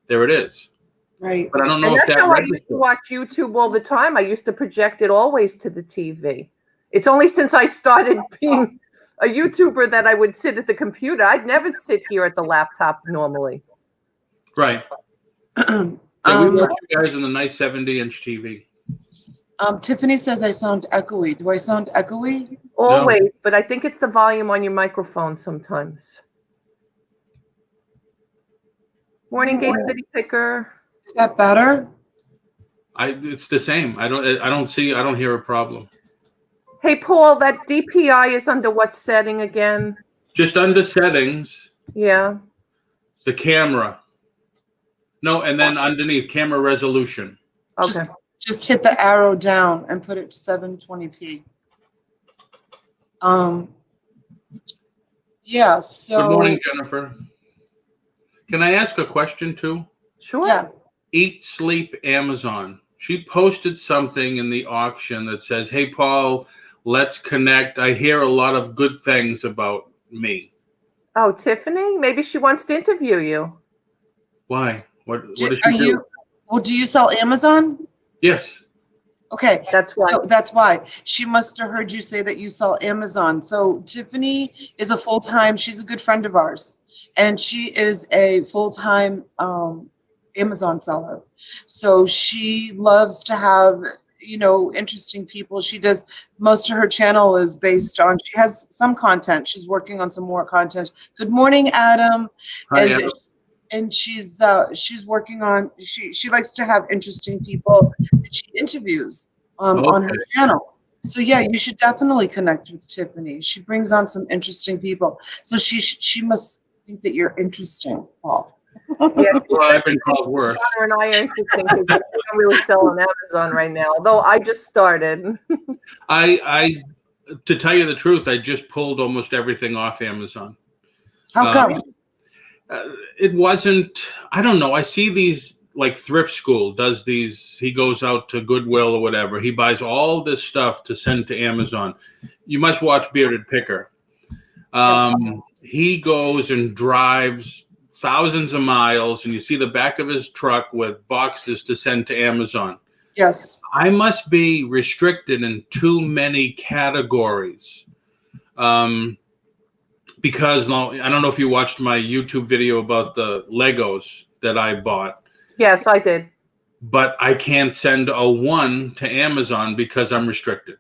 there it is. Right. But I don't know And if that's that how I used to registers. watch YouTube all the time. I used to project it always to the TV. It's only since I started being a YouTuber that I would sit at the computer. I'd never sit here at the laptop normally. Right. Yeah, we watch you guys on the nice 70-inch TV. Tiffany says I sound echoey. Do I sound echoey? Always, but I think it's the volume on your microphone sometimes. Morning, Gate City Picker. Is that better? It's the same. I don't hear a problem. Hey, Paul, that DPI is under what setting again? Just under settings, Yeah. the camera. No, and then underneath camera resolution. Okay. Just hit the arrow down and put it to 720p. Yeah, so. Good morning, Jennifer. Can I ask a question too? Sure. Yeah. Eat, Sleep, Amazon. She posted something in the auction that says, "Hey, Paul, let's connect. I hear a lot of good things about me." Oh, Tiffany? Maybe she wants to interview you. Why? What does Are she do? Well, do you sell Amazon? Yes. Okay. That's why. So that's why. She must have heard you say that you sell Amazon. So Tiffany is she's a good friend of ours. And she is a full-time Amazon seller. So she loves to have, interesting people. She does, most of her channel is based on, she has some content. She's working on some more content. Good morning, Adam. Hi, And Adam. and she's working on. She likes to have interesting people that she interviews on her Okay. channel. So yeah, you should definitely connect with Tiffany. She brings on some interesting people. So she must think that you're interesting, Paul. Yeah, Well, I've been called worse. Donna and I are interesting because we don't really sell on Amazon right now. Although I just started. I to tell you the truth, I just pulled almost everything off Amazon. How come? It wasn't. I don't know. I see these like Thrift School does these. He goes out to Goodwill or whatever. He buys all this stuff to send to Amazon. You must watch Bearded Picker. Yes. He goes and drives thousands of miles, and you see the back of his truck with boxes to send to Amazon. Yes. I must be restricted in too many categories. Because I don't know if you watched my YouTube video about the Legos that I bought. Yes, I did. But I can't send a one to Amazon because I'm restricted.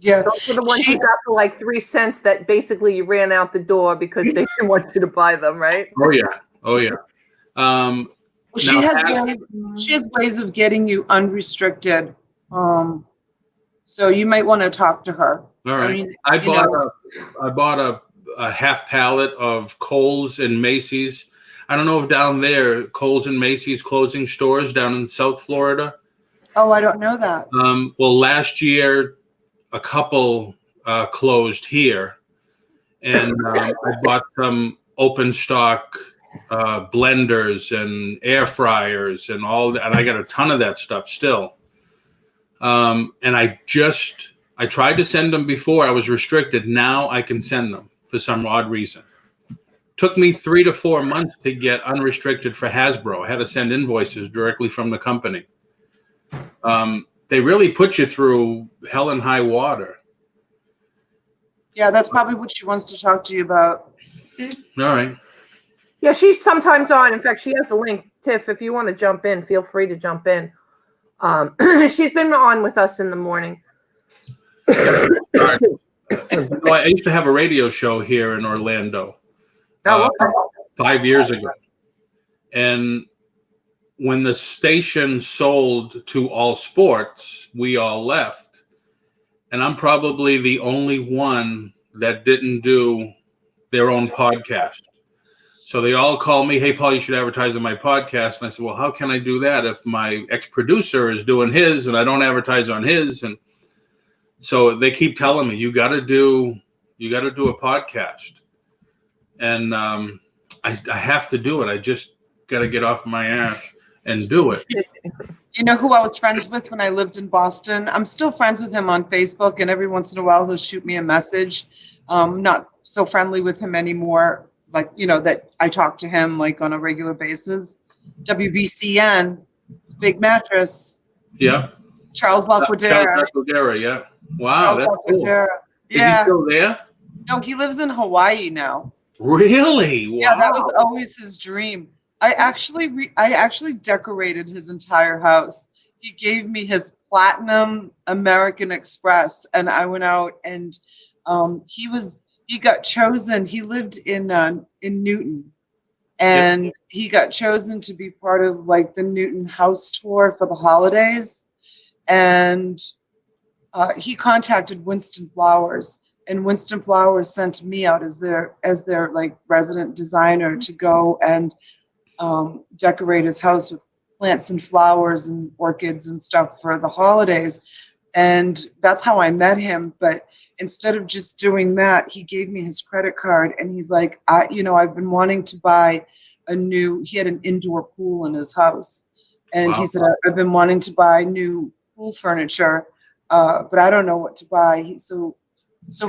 Yeah. Those were the ones you got for like 3 cents that basically you ran out the door because they didn't want you to buy them, right? Oh yeah. Oh yeah. Well, she has ways of getting you unrestricted. So you might want to talk to her. All right. I mean, I bought a half pallet of Kohl's and Macy's. I don't know if down there Kohl's and Macy's closing stores down in South Florida. Oh, I don't know that. Well, last year a couple closed here, and I bought some open stock blenders and air fryers and all that, and I got a ton of that stuff still. And I tried to send them before. I was restricted. Now I can send them for some odd reason. Took me 3 to 4 months to get unrestricted for Hasbro. I had to send invoices directly from the company. They really put you through hell and high water. Yeah, that's probably what she wants to talk to you about. All right. Yeah, she's sometimes on. In fact, she has the link. Tiff, if you want to jump in, feel free to jump in. She's been on with us in the morning. I used to have a radio show here in Orlando 5 years ago. And when the station sold to All Sports, we all left. And I'm probably the only one that didn't do their own podcast. So they all call me, hey, Paul, you should advertise on my podcast. And I said, well, how can I do that if my ex-producer is doing his and I don't advertise on his? And so they keep telling me, you got to do a podcast. And I have to do it. I just got to get off my ass and do it. You know who I was friends with when I lived in Boston? I'm still friends with him on Facebook, and every once in a while he'll shoot me a message. Not so friendly with him anymore, like, that I talk to him like on a regular basis. WBCN, Big Mattress. Yeah. Charles Laquadera. Charles Laquadera, yeah. Wow, that's cool. Yeah. Is he still there? No, he lives in Hawaii now. Really? Wow. Yeah, that was always his dream. I actually decorated his entire house. He gave me his platinum American Express, and I went out and he got chosen. He lived in Newton, and he got chosen to be part of like the Newton house tour for the holidays. And he contacted Winston Flowers, and Winston Flowers sent me out as their like resident designer to go and decorate his house with plants and flowers and orchids and stuff for the holidays. And that's how I met him. But instead of just doing that, he gave me his credit card, and he's like, I've been wanting to buy he had an indoor pool in his house. And he said, I've been wanting to buy new pool furniture, but I don't know what to buy. So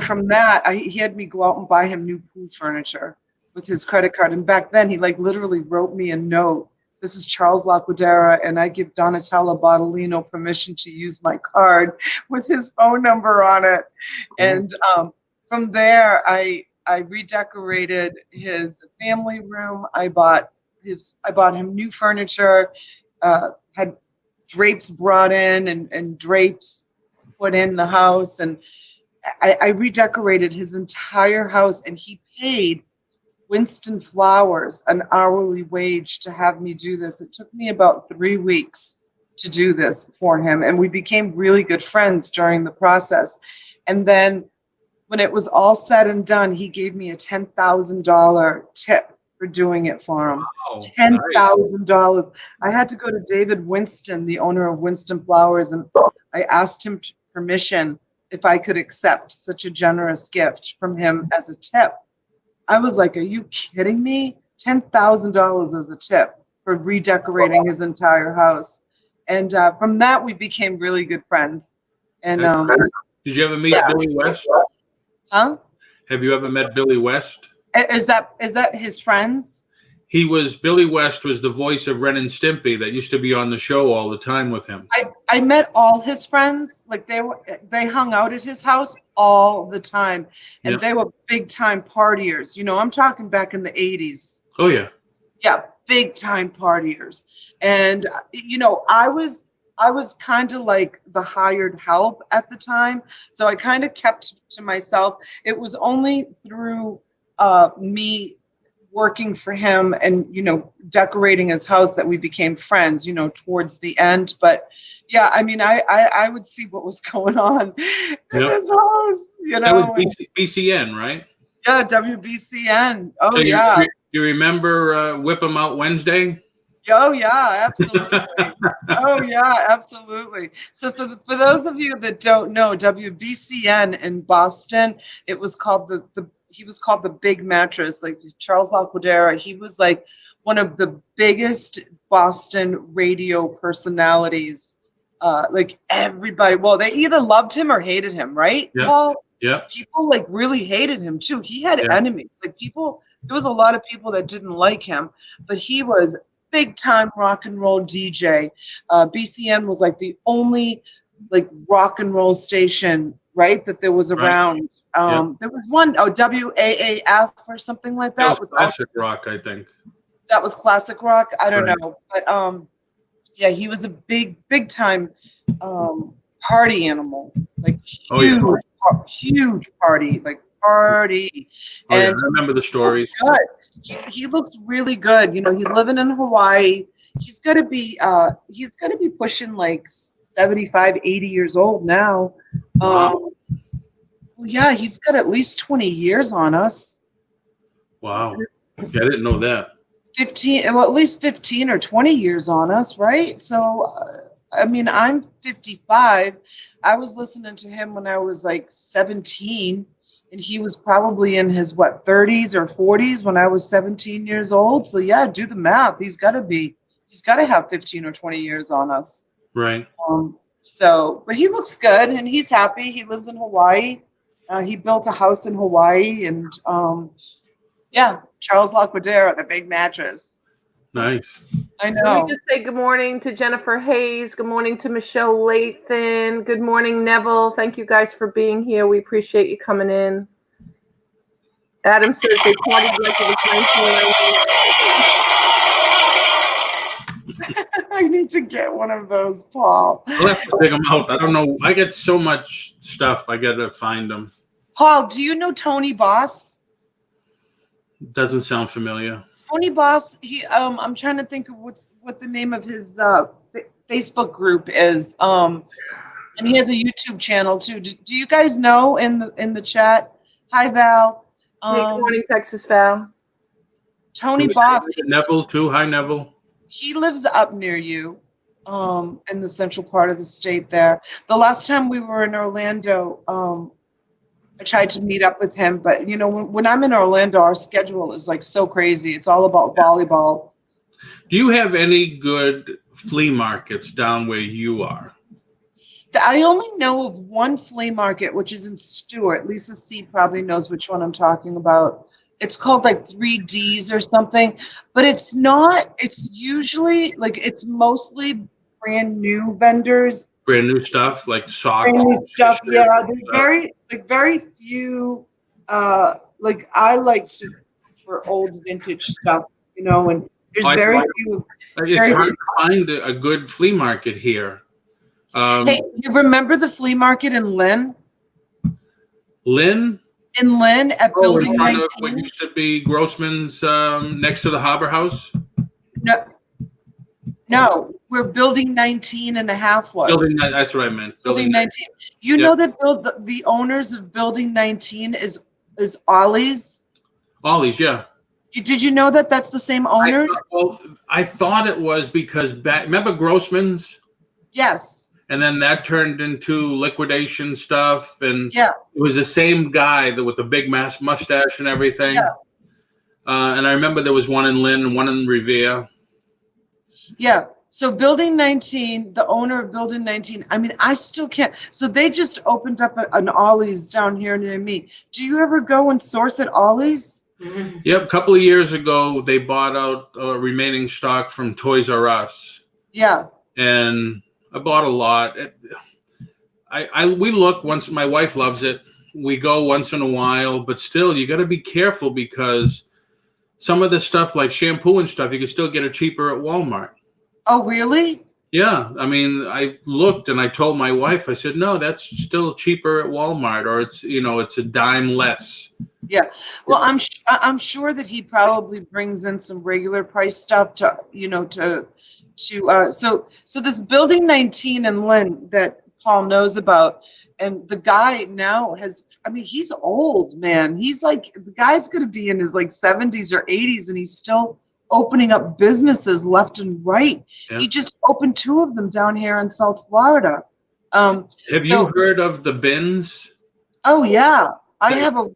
from that, he had me go out and buy him new pool furniture with his credit card. And back then, he like literally wrote me a note. This is Charles Laquadera, and I give Donatella Bottolino permission to use my card with his phone number on it. And from there, I redecorated his family room. I bought him new furniture, had drapes brought in and drapes put in the house. And I redecorated his entire house, and he paid Winston Flowers an hourly wage to have me do this. It took me about 3 weeks to do this for him, and we became really good friends during the process. And then when it was all said and done, he gave me a $10,000 tip for doing it for him. Wow, $10,000. I had to go to David Winston, the owner of Winston Flowers, and I asked him permission if I could accept such a generous gift from him as a tip. I was like, are you kidding me? $10,000 as a tip for redecorating his entire house. And from that, we became really good friends. And did you ever meet Billy West? huh? Have you ever met Billy West? Is that his friends? Billy West was the voice of Ren and Stimpy that used to be on the show all the time with him. I met all his friends. Like they hung out at his house all the time, and they were big time partiers. You know, I'm talking back in the 80s. Oh yeah. Yeah, big time partiers. And you know, I was kind of like the hired help at the time, so I kind of kept to myself. It was only through me working for him and, you know, decorating his house that we became friends, you know, towards the end. But yeah, I mean, I would see what was going on in his house, you know. That was BCN, right? Yeah, WBCN. Oh, so yeah. You remember Whip 'em Out Wednesday? Oh, yeah, absolutely. Oh, yeah, absolutely. So for those of you that don't know, WBCN in Boston, it was called he was called the Big Mattress. Like Charles Laquadera, he was like one of the biggest Boston radio personalities. Like everybody, well, they either loved him or hated him, right? Yeah. Paul? Yeah. People like really hated him too. He had enemies. Like there was a lot of people that didn't like him, but he was big time rock and roll DJ. BCN was like the only like rock and roll station, right, that there was around. There was one, WAAF or something like that. That was classic rock, I think. That was classic rock. I don't know, but yeah, he was a big time party animal, like huge party, like party. Oh, and yeah, I remember the stories. Good. He looks really good. You know, he's living in Hawaii. He's gonna be pushing like 75, 80 years old now. Wow. Well, yeah, he's got at least 20 years on us. Wow. Yeah, I didn't know that. 15, well, at least 15 or 20 years on us, right? So, I mean, I'm 55. I was listening to him when I was like 17, and he was probably in his, 30s or 40s when I was 17 years old. So, yeah, do the math. He's got to have 15 or 20 years on us. Right. So, but he looks good, and he's happy. He lives in Hawaii. He built a house in Hawaii, and yeah, Charles Laquadera, the Big Mattress. Nice. I know. Let me just say good morning to Jennifer Hayes. Good morning to Michelle Lathan. Good morning, Neville. Thank you guys for being here. We appreciate you coming in. Adam says they partied like it was 1990. I need to get one of those, Paul. I'll have to dig them out. I don't know. I get so much stuff. I got to find them. Paul, do you know Tony Boss? Doesn't sound familiar. Tony Boss, I'm trying to think of what the name of his Facebook group is. And he has a YouTube channel too. Do you guys know in the chat? Hi, Val. Hey, good morning, Texas Val. Tony Boss. Neville too. Hi, Neville. He lives up near you, in the central part of the state there. The last time we were in Orlando, I tried to meet up with him, but you know, when I'm in Orlando, our schedule is like so crazy. It's all about volleyball. Do you have any good flea markets down where you are? I only know of one flea market, which is in Stewart. Lisa C probably knows which one I'm talking about. It's called like 3Ds or something, but it's not. It's usually like it's mostly brand new vendors. Brand new stuff like socks. Brand new stuff, yeah. They're very few. Like I like to for old vintage stuff, you know, and there's very few. It's hard to find a good flea market here. Hey, you remember the flea market in Lynn? Lynn? in Lynn at Oh, Building in front of what 19. used to be Grossman's, next to the Harbor House? No, no, where Building 19 and a half Building, was. that's what I meant. Building 19. You Yep. know that the owners of Building 19 is Ollie's. Ollie's, yeah. Did you know that that's the same owners? I thought it was because remember Grossman's? Yes. And then that turned into liquidation stuff, and Yeah. it was the same guy with the big mustache and everything. Yeah. And I remember there was one in Lynn and one in Revere. Yeah. So Building 19, the owner of Building 19, I mean, I still can't. So they just opened up an Ollie's down here near me. Do you ever go and source at Ollie's? Mm-hmm. Yep, a couple of years ago, they bought out remaining stock from Toys R Us. Yeah. And I bought a lot. We look once. My wife loves it. We go once in a while, but still, you got to be careful because some of the stuff like shampoo and stuff, you can still get it cheaper at Walmart. Oh, really? Yeah, I mean, I looked and I told my wife, I said, no, that's still cheaper at Walmart, or it's a dime less. Yeah. Well, I'm sure that he probably brings in some regular price stuff so this Building 19 in Lynn that Paul knows about, and the guy now he's old, man. He's like, the guy's going to be in his like 70s or 80s, and he's still opening up businesses left and right. Yeah. He just opened 2 of them down here in South Florida. Have you heard of the bins? Oh yeah, I have a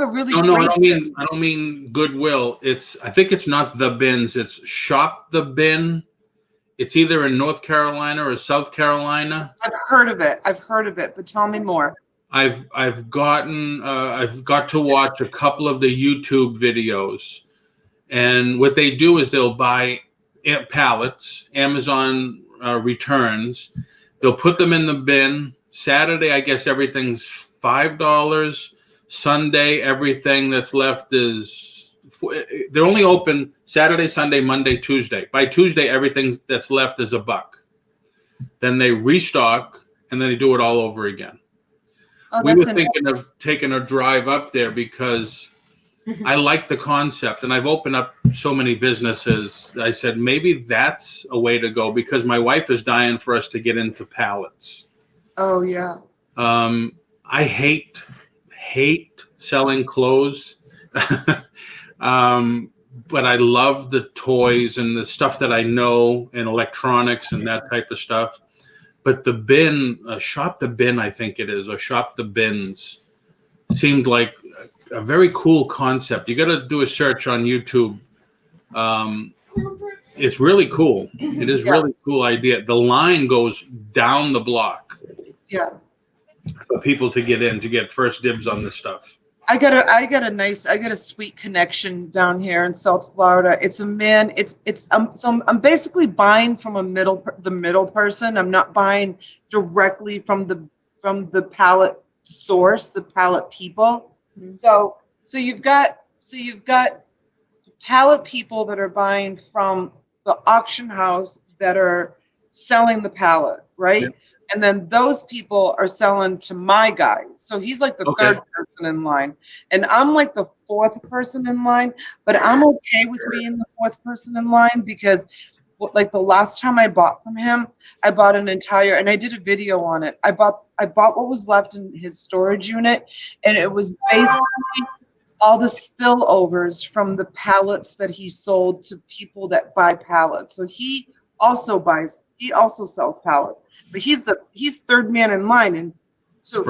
really No, great I don't mean Goodwill. I think it's not the bins. It's Shop the Bin. It's either in North Carolina or South Carolina. I've heard of it, but tell me more. I've got to watch a couple of the YouTube videos, and what they do is they'll buy pallets, Amazon returns. They'll put them in the bin. Saturday, I guess everything's $5. Sunday, everything that's left they're only open Saturday, Sunday, Monday, Tuesday. By Tuesday, everything that's left is $1. Then they restock, and then they do it all over again. Oh, We were thinking of taking a drive up there because I like the concept, and I've opened up so many businesses. I said, maybe that's a way to go because my wife is dying for us to get into pallets. Oh, yeah. I hate selling clothes. But I love the toys and the stuff that I know and electronics and that type of stuff. But the bin, Shop the Bin, I think it is, or Shop the Bins, seemed like a very cool concept. You got to do a search on YouTube. It's really cool. It is really cool idea. The line goes down the block. Yeah. For people to get in, to get first dibs on this stuff. I got a sweet connection down here in South Florida. It's a man. So I'm basically buying from the middle person. I'm not buying directly from the pallet source, the pallet people. Mm-hmm. So you've got pallet people that are buying from the auction house that are selling the pallet, right? Yeah. And then those people are selling to my guy. So he's like the third person in line. And I'm like the fourth person in line. But I'm okay with being the fourth person in line because like the last time I bought from him, I bought an entire, and I did a video on it. I bought what was left in his storage unit. And it was basically all the spillovers from the pallets that he sold to people that buy pallets. So he also sells pallets. But he's third man in line, and so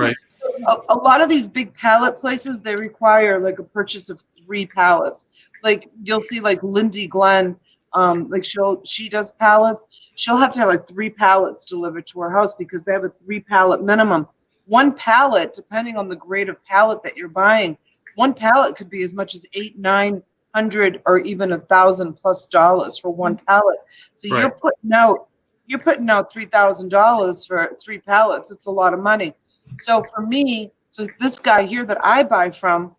a lot of these big pallet places, they require like a purchase of 3 pallets. Like you'll see like Lindy Glenn, like she does pallets. She'll have to have like 3 pallets delivered to her house because they have a 3 pallet minimum. 1 pallet, depending on the grade of pallet that you're buying, 1 pallet could be as much as $800-900 or even $1,000+ for 1 pallet. So you're putting out $3,000 for 3 pallets. It's a lot of money. So for me, this guy here that I buy from,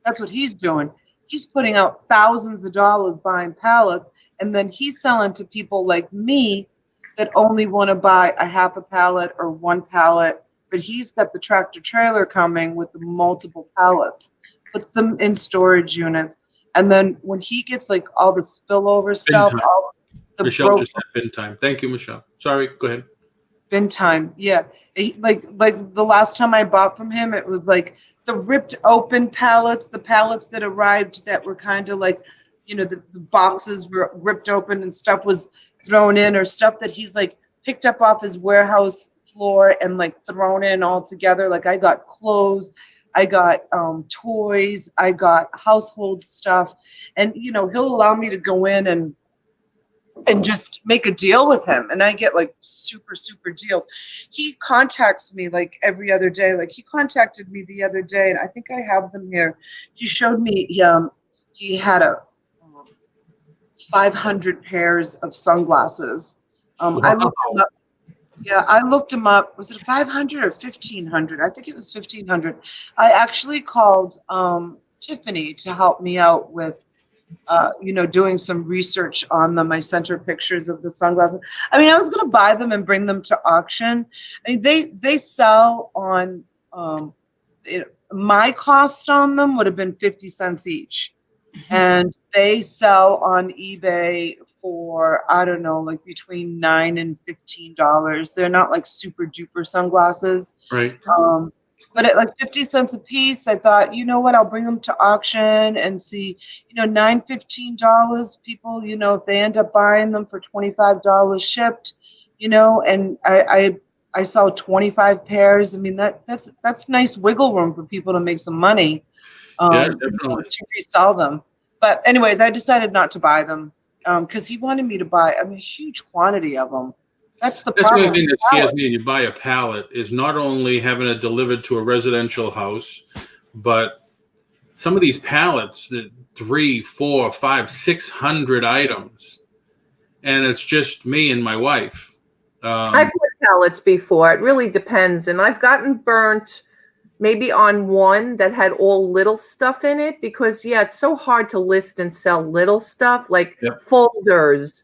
that's what he's doing. He's putting out thousands of dollars buying pallets, and then he's selling to people like me that only want to buy a half a pallet or 1 pallet but he's got the tractor trailer coming with the multiple pallets, puts them in storage units. And then when he gets like all the spillover stuff, time. all the Michelle just had bin time. Thank you, Michelle. Sorry, go ahead. bin time. Yeah. Like the last time I bought from him, it was like the ripped open pallets, the pallets that arrived that were kind of like, you know, the boxes were ripped open and stuff was thrown in, or stuff that he's like picked up off his warehouse floor and like thrown in all together. Like I got clothes, I got toys, I got household stuff, and you know, he'll allow me to go in and just make a deal with him, and I get like super deals. He contacts me like every other day. Like he contacted me the other day, and I think I have them here. He showed me he had a 500 pairs of sunglasses. I looked him up. Yeah, I looked him up. Was it 500 or 1,500? I think it was 1,500. I actually called Tiffany to help me out with, you know, doing some research on them. I sent her pictures of the sunglasses. I mean, I was going to buy them and bring them to auction. I mean, they sell on, my cost on them would have been 50 cents each. And they sell on eBay for, I don't know, like between $9 and $15. They're not like super duper sunglasses. Right. But at like 50 cents a piece, I thought, you know what, I'll bring them to auction and see, you know, $9, $15. People, you know, if they end up buying them for $25 shipped, you know, and I saw 25 pairs. I mean, that's nice wiggle room for people to make some money. Yeah, definitely. To resell them. But anyways, I decided not to buy them because he wanted me to buy, I mean, a huge quantity of them. That's the That's the problem. only thing that scares me when you buy a pallet is not only having it delivered to a residential house, but some of these pallets that 300, 400, 500, 600 items, and it's just me and my wife. I've put pallets before. It really depends, and I've gotten burnt maybe on one that had all little stuff in it, because yeah, it's so hard to list and sell little stuff like folders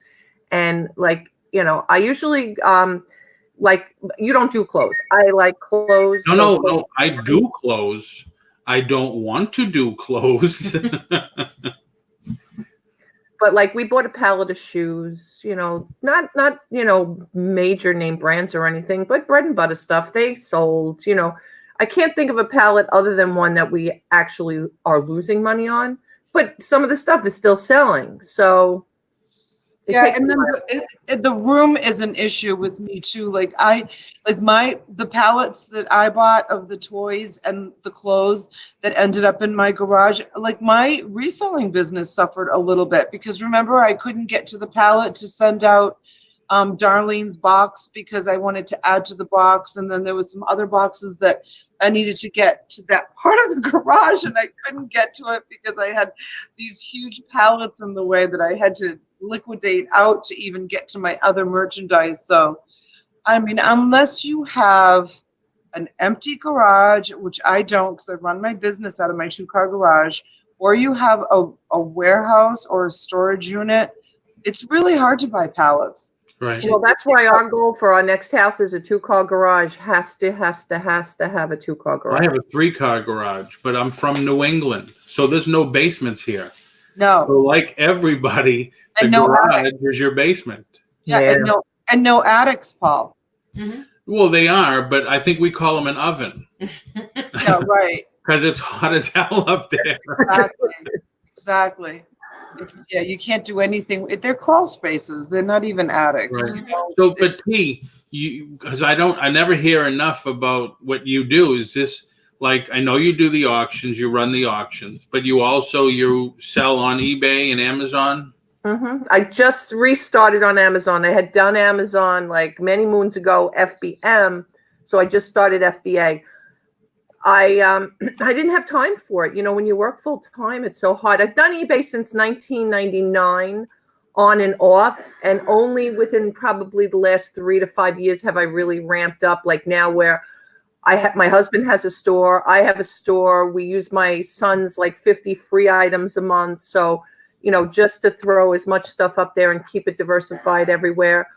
and like, you know, I usually like, you don't do clothes. I like clothes. No, I do clothes. I don't want to do clothes. But like we bought a pallet of shoes, you know, not you know, major name brands or anything, but bread and butter stuff. They sold, you know. I can't think of a pallet other than one that we actually are losing money on, but some of the stuff is still selling. So yeah, and then the room is an issue with me too. Like the pallets that I bought of the toys and the clothes that ended up in my garage, like my reselling business suffered a little bit because remember I couldn't get to the pallet to send out Darlene's box because I wanted to add to the box, and then there was some other boxes that I needed to get to that part of the garage, and I couldn't get to it because I had these huge pallets in the way that I had to liquidate out to even get to my other merchandise. So, I mean, unless you have an empty garage, which I don't because I run my business out of my 2-car garage, or you have a warehouse or a storage unit, it's really hard to buy pallets. Right. Well, that's why our goal for our next house is a 2-car garage. Has to have a 2-car garage. I have a 3-car garage, but I'm from New England, so there's no basements here. No. So like everybody, the And no garage attic. is your basement. Yeah, and no attics, Paul. Mm-hmm. Well, they are, but I think we call them an oven. Yeah, right. Because it's hot as hell up there. Exactly. It's, yeah, you can't do anything. They're crawl spaces. They're not even attics. Right. You know? So, but T, because I never hear enough about what you do. Is this like, I know you do the auctions, you run the auctions, but you sell on eBay and Amazon? Mm-hmm. I just restarted on Amazon. I had done Amazon like many moons ago, FBM. So I just started FBA. I didn't have time for it. You know, when you work full time, it's so hard. I've done eBay since 1999 on and off, and only within probably the last 3 to 5 years have I really ramped up, like now where my husband has a store, I have a store, we use my son's like 50 free items a month. So, you know, just to throw as much stuff up there and keep it diversified everywhere.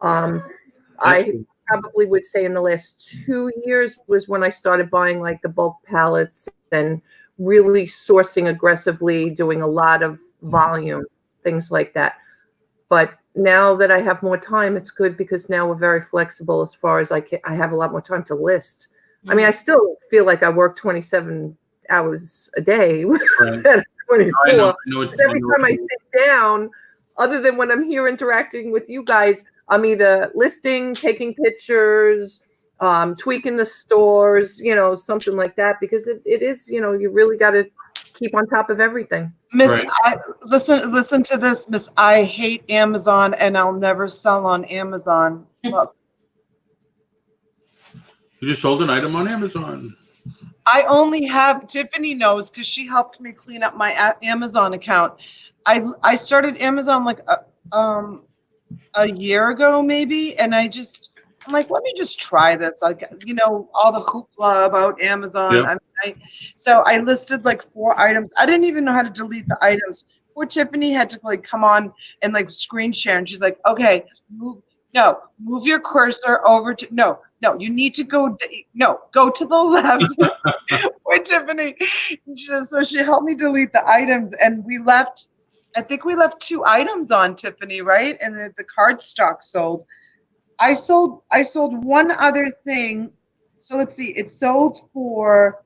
I probably would say in the last 2 years was when I started buying like the bulk pallets and really sourcing aggressively, doing a lot of volume, things like that. But now that I have more time, it's good because now we're very flexible as far as I have a lot more time to list. I mean, I still feel like I work 27 hours a day. Right. 24. I know But every time I sit down, other than when I'm here interacting with you guys, I'm either listing, taking pictures, tweaking the stores, something like that, because it is, you really got to keep on top of everything. Miss, Right. listen to this, Miss. I hate Amazon, and I'll never sell on Amazon. Look, You just sold an item on Amazon. I only have, Tiffany knows because she helped me clean up my Amazon account. I started Amazon like a year ago maybe, and I'm like, let me just try this. Like, all the hoopla about Amazon. Yep. So I listed like 4 items. I didn't even know how to delete the items. Poor Tiffany had to like come on and like screen share, and she's like, okay, move your cursor over to no, you need to go to the left. Poor Tiffany. So she helped me delete the items, and I think we left 2 items on, Tiffany, right? And the card stock sold. I sold one other thing. So let's see. It sold for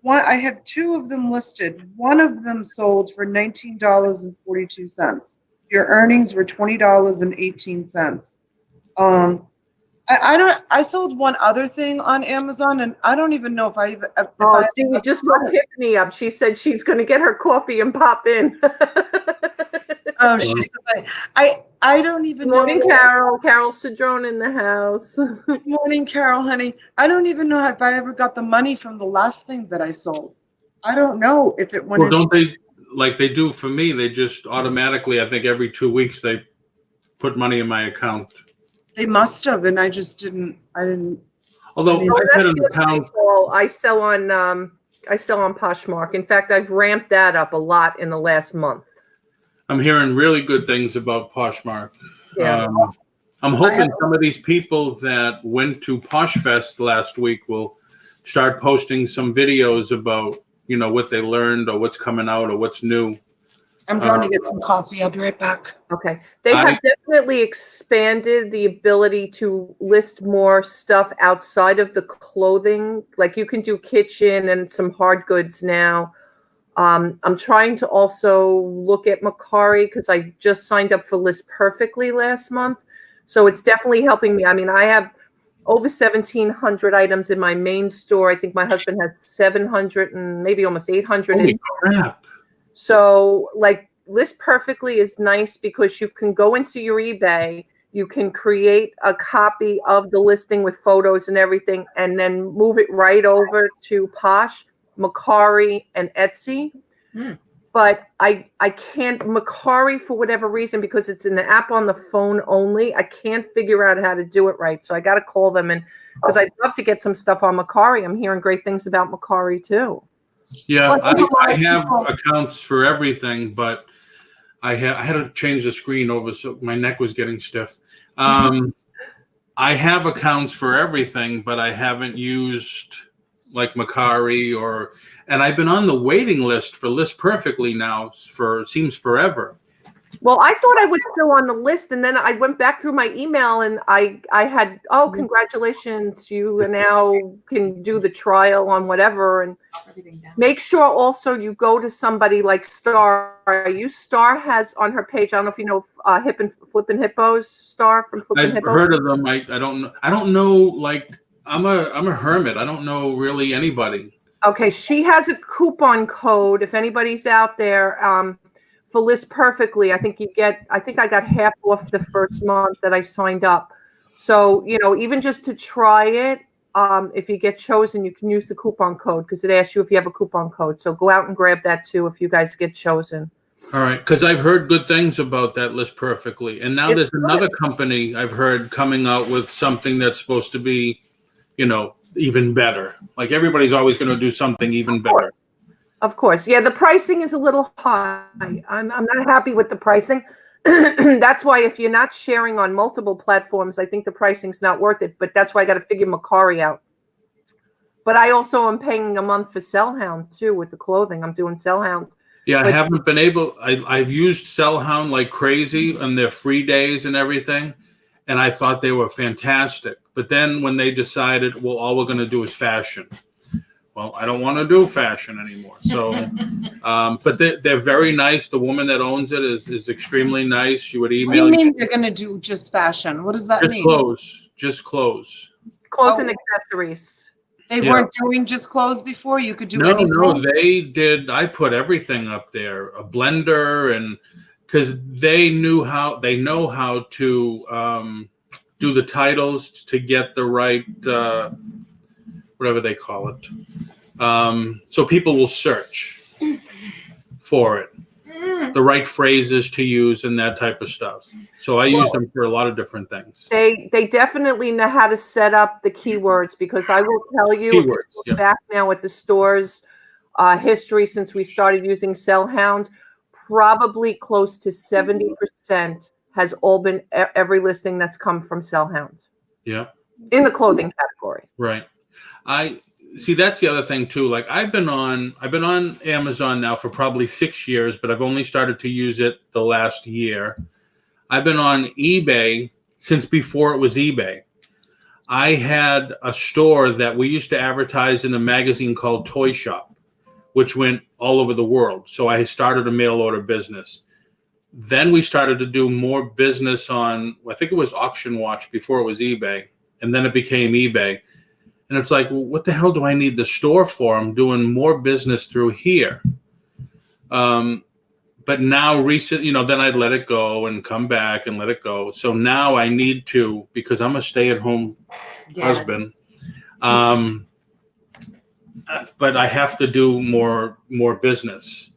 one. I have 2 of them listed. One of them sold for $19.42. Your earnings were $20.18. I sold one other thing on Amazon, and I don't even know if I See, we just woke Tiffany up. She said she's going to get her coffee and pop in. Oh, she's the I don't even know. Morning, Carol. Carol Cedrone in the house. Good morning, Carol, honey. I don't even know if I ever got the money from the last thing that I sold. I don't know if it went. Well, don't they, like they do for me? They just automatically, I think every 2 weeks, they put money in my account. They must have, and I just didn't. I didn't. Although I had an account. I sell on Poshmark. In fact, I've ramped that up a lot in the last month. I'm hearing really good things about Poshmark. Yeah. I'm hoping some of these people that went to Poshfest last week will start posting some videos about, what they learned or what's coming out or what's new. I'm going to get some coffee. I'll be right back. Okay. They have definitely expanded the ability to list more stuff outside of the clothing. Like you can do kitchen and some hard goods now. I'm trying to also look at Macari because I just signed up for List Perfectly last month. So it's definitely helping me. I mean, I have over 1,700 items in my main store. I think my husband has 700 and maybe almost 800. Holy crap. So like List Perfectly is nice because you can go into your eBay, you can create a copy of the listing with photos and everything, and then move it right over to Posh, Macari, and Etsy. But I can't Macari for whatever reason, because it's an app on the phone only. I can't figure out how to do it right. So I got to call them, and because I'd love to get some stuff on Macari. I'm hearing great things about Macari too. Yeah, I have accounts for everything, but I had to change the screen over, so my neck was getting stiff. I have accounts for everything, but I haven't used like Macari and I've been on the waiting list for List Perfectly now for seems forever. Well, I thought I was still on the list, and then I went back through my email, and I had, congratulations, you now can do the trial on whatever, and make sure also you go to somebody like Star. Star has on her page, I don't know if you know Flippin' Hippos, Star from Flippin' Hippos. I've heard of them. I don't know. Like I'm a hermit. I don't know really anybody. Okay, she has a coupon code. If anybody's out there, for List Perfectly, I think I got half off the first month that I signed up. So, even just to try it, if you get chosen, you can use the coupon code because it asks you if you have a coupon code. So go out and grab that too if you guys get chosen. All right, because I've heard good things about that List Perfectly. And now there's another company I've heard coming out with something that's supposed to be, even better. Like everybody's always going to do something even better. Of course. Yeah, the pricing is a little high. I'm not happy with the pricing. That's why if you're not sharing on multiple platforms, I think the pricing's not worth it. But that's why I got to figure Macari out. But I also am paying a month for Cellhound too with the clothing. I'm doing Cellhound. Yeah, I haven't been able. I've used Cellhound like crazy on their free days and everything, and I thought they were fantastic. But then when they decided, well, all we're going to do is fashion. Well, I don't want to do fashion anymore. So, but they're very nice. The woman that owns it is extremely nice. She would What do email you mean they're going to do just fashion? What does that just mean? clothes, just clothes. Clothes Oh. and accessories. They Yeah. weren't doing just clothes before? You could do No, anything? they did. I put everything up there, a blender, and because they know how to do the titles to get the right whatever they call it. So people will search for it, the right phrases to use and that type of stuff. So I use them for a lot of different things. They definitely know how to set up the keywords, because I will tell you, if you Keywords, look yeah. back now at the store's history since we started using Cellhound, probably close to 70% has all been every listing that's come from Cellhound Yeah. in the clothing category. Right. I see, that's the other thing too. Like I've been on Amazon now for probably 6 years, but I've only started to use it the last year. I've been on eBay since before it was eBay. I had a store that we used to advertise in a magazine called Toy Shop, which went all over the world. So I started a mail order business. Then we started to do more business on, I think it was Auction Watch before it was eBay. And then it became eBay. And it's like, well, what the hell do I need the store for? I'm doing more business through here. But now then I'd let it go and come back and let it go. So now I need to, because I'm a stay-at-home husband. But I have to do more business.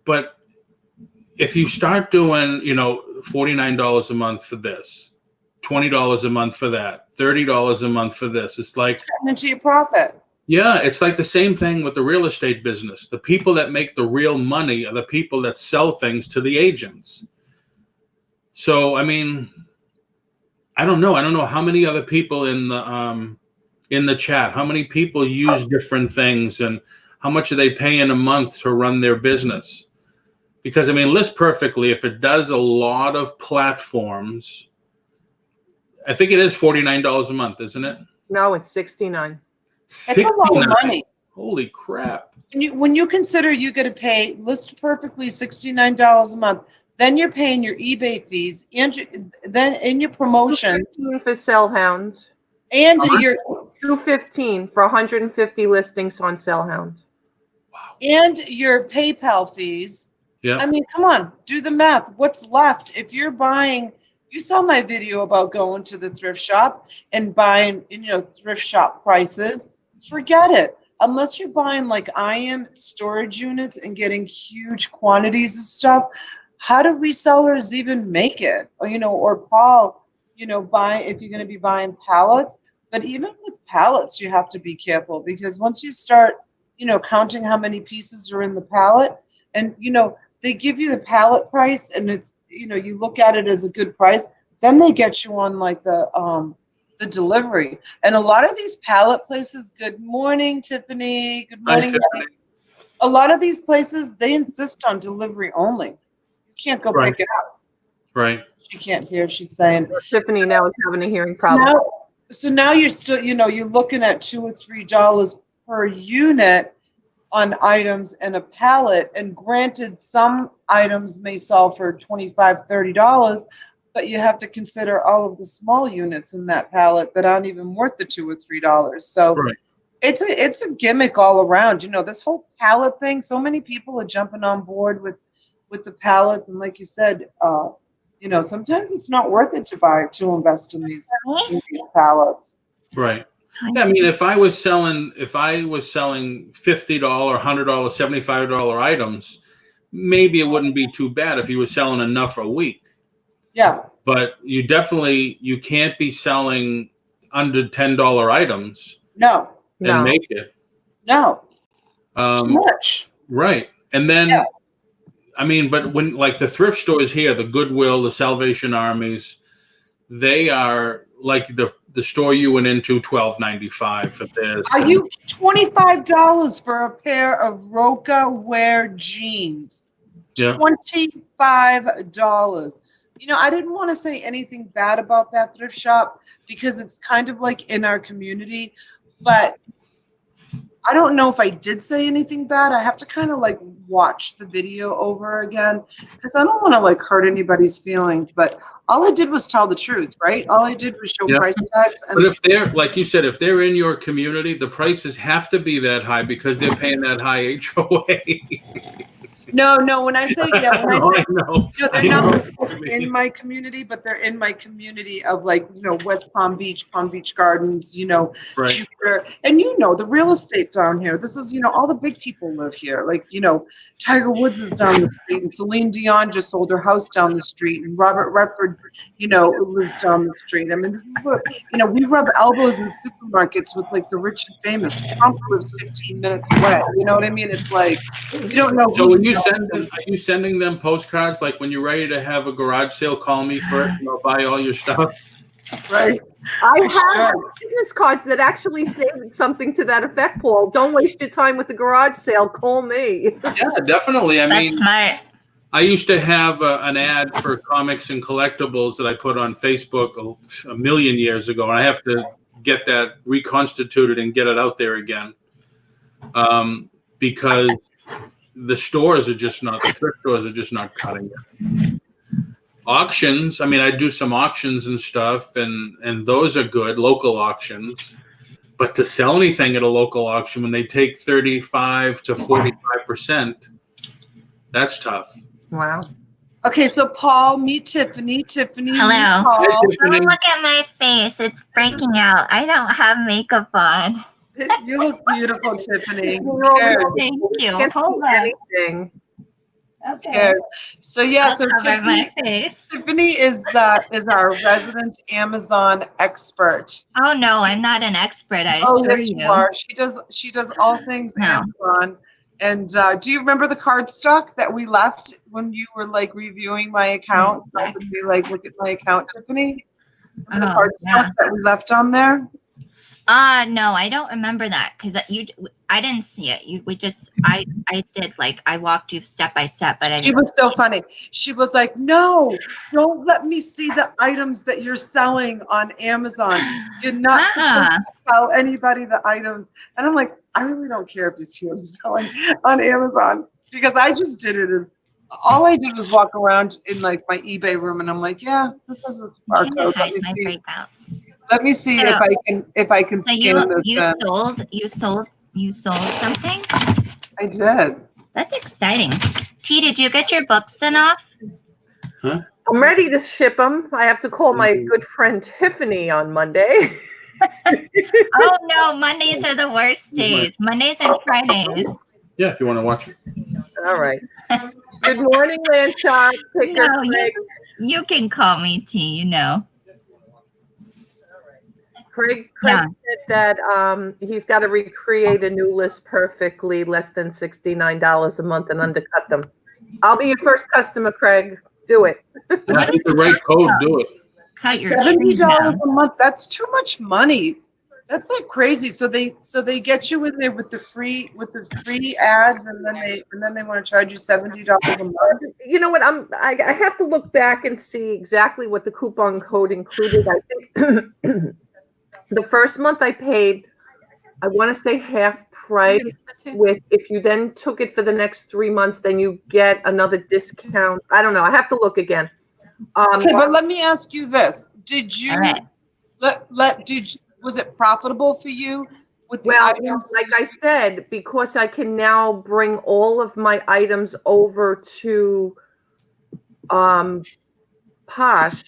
But if you start doing, $49 a month for this, $20 a month for that, $30 a month for this, it's like Turn into your profit. Yeah, it's like the same thing with the real estate business. The people that make the real money are the people that sell things to the agents. So, I mean, I don't know. I don't know how many other people in the chat, how many people use different things, and how much are they paying a month to run their business? Because, I mean, List Perfectly, if it does a lot of platforms, I think it is $49 a month, isn't it? No, it's $69. It's a lot of money. Holy crap. When you consider you got to pay List Perfectly $69 a month, then you're paying your eBay fees, and then in your promotions, $215 for Cellhound, and your $215 for 150 listings on Cellhound. and your PayPal fees. Yeah. I mean, come on, do the math. What's left if you're buying? You saw my video about going to the thrift shop and buying, thrift shop prices. Forget it. Unless you're buying like I am, storage units and getting huge quantities of stuff, how do resellers even make it? Or Paul, buy if you're going to be buying pallets. But even with pallets, you have to be careful, because once you start, counting how many pieces are in the pallet, and they give you the pallet price, and it's you look at it as a good price, then they get you on like the delivery. And a lot of these pallet places, good morning, Tiffany. Good morning. Hi, Tiffany. A lot of these places, they insist on delivery only. You can't go Right. pick it up. Right. She can't hear. She's saying. Tiffany now is having a hearing problem. So now you're still, you're looking at $2 or $3 per unit on items in a pallet. And granted, some items may sell for $25, $30, but you have to consider all of the small units in that pallet that aren't even worth the $2 or $3. So Right. it's a gimmick all around. This whole pallet thing. So many people are jumping on board with the pallets, and like you said, sometimes it's not worth it to invest in these pallets. Right. Yeah, I mean, if I was selling $50, $100, $75 items, maybe it wouldn't be too bad if you were selling enough a week. Yeah. But you can't be selling under $10 items No. and make it. No. It's too much. Right. And then I mean, but when like the thrift stores here, the Goodwill, the Salvation Armies, they are like the store you went into, $12.95 for this. Are you $25 for a pair of Roca wear jeans? Yeah. $25. You know, I didn't want to say anything bad about that thrift shop because it's kind of like in our community, but I don't know if I did say anything bad. I have to kind of like watch the video over again because I don't want to like hurt anybody's feelings. But all I did was tell the truth, right? All I did was show Yeah. price tags. And But if they're, like you said, if they're in your community, the prices have to be that high because they're paying that high HOA. no, when I say yeah, when I say know. no, they're I know not what you in mean. my community, but they're in my community of like, you know, West Palm Beach Gardens, you know, Right. Jupiter. And you know, the real estate down here, this is, you know, all the big people live here. Like, you know, Tiger Woods is down the street and Celine Dion just sold her house down the street and Robert Redford, you know, lives down the street. I mean, this is what, you know, we rub elbows in supermarkets with like the rich and famous. Trump lives 15 minutes away. You know what I mean? It's like, you don't know So who's when you send them, are you sending them postcards like when you're ready to have a garage sale? Call me first, and I'll buy all your stuff. right. I have Sure. business cards that actually say something to that effect, Paul. Don't waste your time with the garage sale. Call me. Yeah, definitely. I That's mean, smart. I used to have an ad for comics and collectibles that I put on Facebook a million years ago, and I have to get that reconstituted and get it out there again, because the stores are just not, the thrift stores are just not cutting it. Auctions, I mean, I do some auctions and stuff, and those are good, local auctions. But to sell anything at a local auction when they take 35 to 45%, that's tough. Wow. Okay, so Paul, meet Tiffany. Tiffany, Hello. meet Paul. Hi, Tiffany. Oh, look at my face. It's breaking out. I don't have makeup on. You look beautiful, Tiffany. Who You're cares? Thank you. Can't Hold do on. anything. Who Okay. cares? So yeah, I'll so cover my face. Tiffany is our resident Amazon expert. Oh no, I'm not an expert. I Oh assure yes, you. you are. She does all things No. Amazon. And do you remember the cardstock that we left when you were like reviewing my account? Helping me like look at my account, Tiffany? Remember the Oh, cardstock that we left on there? No, I don't remember that because I didn't see it. I did I walked you step by step, but I She didn't. was so funny. She was like, "No, don't let me see the items that you're selling on Amazon. You're not supposed to tell anybody the items." And I'm like, I really don't care if you see what I'm selling on Amazon because I just did it as all I did was walk around in like my eBay room and I'm like, yeah, this is a I'm barcode. gonna hide my breakout. Let me see if I can So scan this. you sold something? I did. That's exciting. T, did you get your books sent off? I'm ready to ship them. I have to call my good friend Tiffany on Monday. Oh no, Mondays are the worst days. Mondays and Fridays. Yeah, if you want to watch it. All right. Good morning, Landshark. Picker No, Craig. you can call me T, you know. Craig Yeah. said that he's got to recreate a new list perfectly, less than $69 a month, and undercut them. I'll be your first customer, Craig. Do it. Yeah, if the right code, do it. Cut your $70 trees down. a month. That's too much money. That's like crazy. So they get you in there with the free ads, and then they want to charge you $70 a month. You know what? I have to look back and see exactly what the coupon code included. I think the first month I paid, I want to say half price. With if you then took it for the next 3 months, then you get another discount. I don't know. I have to look again. Okay, but let me ask you this: did you All right. was it profitable for you? With the Well, items? like I said, because I can now bring all of my items over to Posh.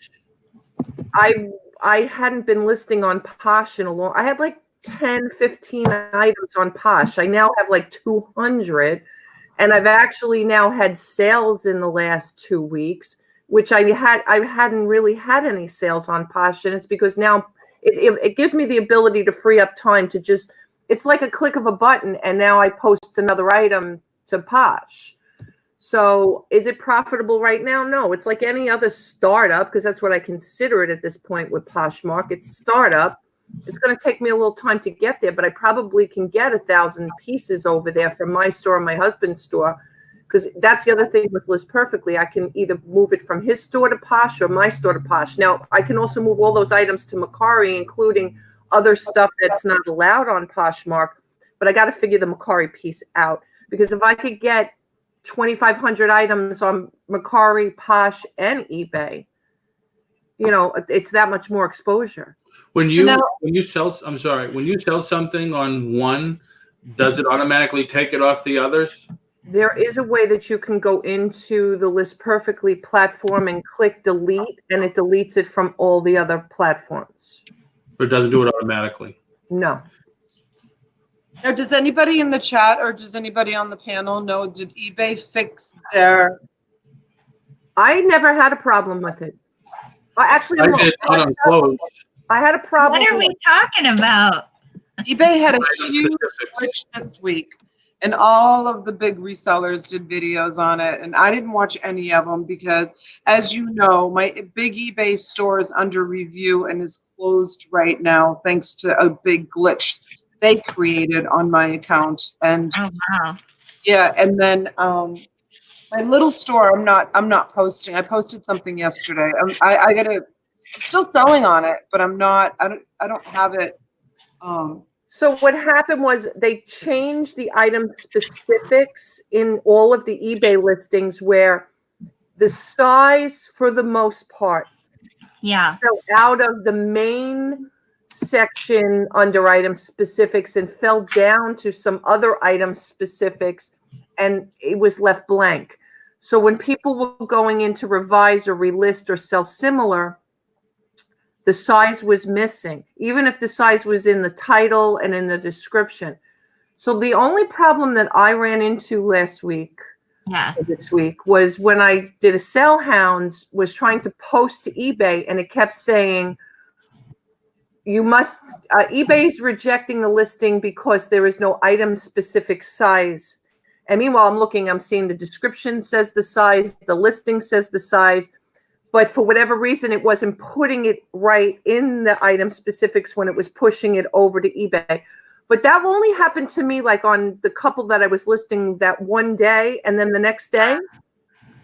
I hadn't been listing on Posh in a long. I had like 10, 15 items on Posh. I now have like 200, and I've actually now had sales in the last 2 weeks, which I hadn't really had any sales on Posh, and it's because now it gives me the ability to free up time to just. It's like a click of a button, and now I post another item to Posh. So is it profitable right now? No, it's like any other startup, because that's what I consider it at this point with Poshmark. It's startup. It's going to take me a little time to get there, but I probably can get 1,000 pieces over there from my store and my husband's store, because that's the other thing with List Perfectly. I can either move it from his store to Posh or my store to Posh. Now, I can also move all those items to Macari, including other stuff that's not allowed on Poshmark, but I got to figure the Macari piece out, because if I could get 2,500 items on Macari, Posh, and eBay, you know, it's that much more exposure. When you sell, I'm sorry, when you sell something on one, does it automatically take it off the others? There is a way that you can go into the List Perfectly platform and click delete, and it deletes it from all the other platforms. But it doesn't do it automatically? No. Now, does anybody in the chat or does anybody on the panel know, did eBay fix their... I never had a problem with it. Actually, I did, not on clothes. I had a problem. What are we talking about? eBay had a huge glitch this week, and all of the big resellers did videos on it, and I didn't watch any of them because, as you know, my big eBay store is under review and is closed right now thanks to a big glitch they created on my account. And Oh wow. yeah, and then my little store, I'm not posting. I posted something yesterday. I'm still selling on it, but I don't have it. So what happened was they changed the item specifics in all of the eBay listings, where the size, for the most part, fell out of the main section under item specifics and fell down to some other item specifics, and it was left blank. So when people were going in to revise or relist or sell similar, the size was missing, even if the size was in the title and in the description. So the only problem that I ran into last week, this week, was when I did a Sell Hounds, was trying to post to eBay, and it kept saying, you must, eBay's rejecting the listing because there is no item specific size. And meanwhile, I'm seeing the description says the size, the listing says the size, but for whatever reason, it wasn't putting it right in the item specifics when it was pushing it over to eBay. But that only happened to me like on the couple that I was listing that one day, and then the next day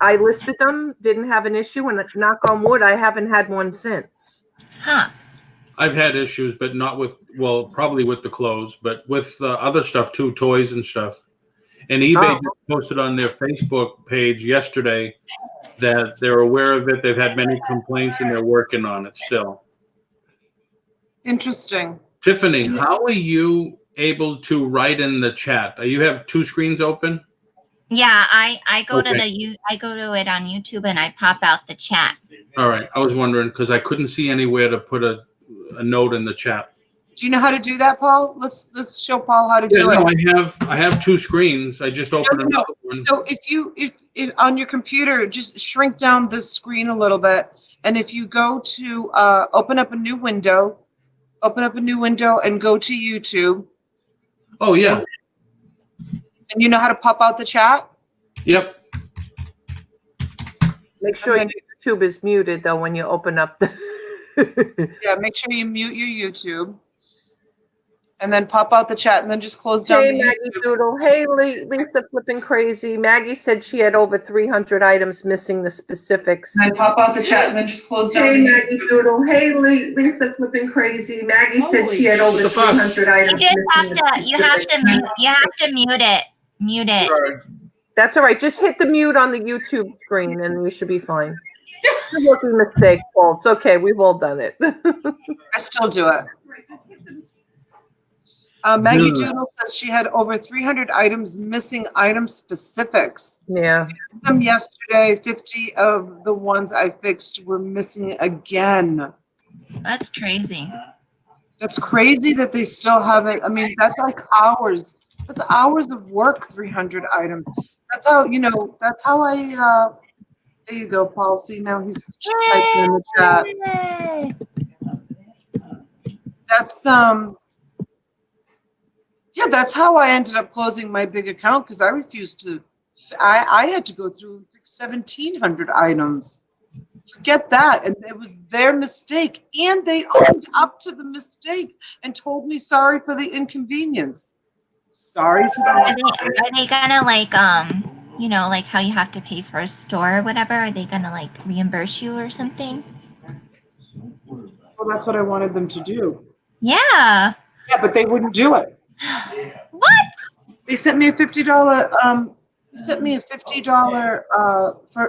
I listed them, didn't have an issue, and knock on wood, I haven't had one since. Huh. I've had issues, but not with, well, probably with the clothes, but with other stuff too, toys and stuff. And eBay just posted on their Facebook page yesterday that they're aware of it. They've had many complaints and they're working on it still. Interesting. Tiffany, how are you able to write in the chat? You have two screens open? Yeah, I go to I go to it on YouTube and I pop out the chat. All right. I was wondering because I couldn't see anywhere to put a note in the chat. Do you know how to do that, Paul? Let's show Paul how to do it. No, I have two screens. I just opened another one. So if on your computer, just shrink down the screen a little bit, and if you go to open up a new window and go to YouTube. Oh yeah. And you know how to pop out the chat? Yep. Make sure YouTube is muted though when you open up the yeah, make sure you mute your YouTube. And then pop out the chat and then just close down the Maggie YouTube. Doodle. Hey, Lisa flipping crazy. Maggie said she had over 300 items missing the specifics. And then pop out the chat and then just close down Hey, the Maggie YouTube. Doodle. Hey, Lisa flipping crazy. Maggie said she had over 300 items. You have to mute it. Mute it. Sorry. That's all right. Just hit the mute on the YouTube screen and you should be fine. It's a rookie mistake, Paul. It's okay. We've all done it. I still do it. Maggie Doodle says she had over 300 items missing item specifics. Yeah. I them yesterday. 50 of the ones I fixed were missing again. That's crazy. That's crazy that they still haven't. I mean, that's like hours. That's hours of work, 300 items. That's how, that's how I, there you go, Paul. See, now he's typing in the chat. Yay. That's, yeah, that's how I ended up closing my big account because I refused to I had to go through and fix 1,700 items. Forget that. And it was their mistake. And they owned up to the mistake and told me sorry for the inconvenience. Sorry for Are the. they gonna like like how you have to pay for a store or whatever? Are they gonna like reimburse you or something? Well, that's what I wanted them to do. Yeah. Yeah, but they wouldn't do it. What? They sent me a $50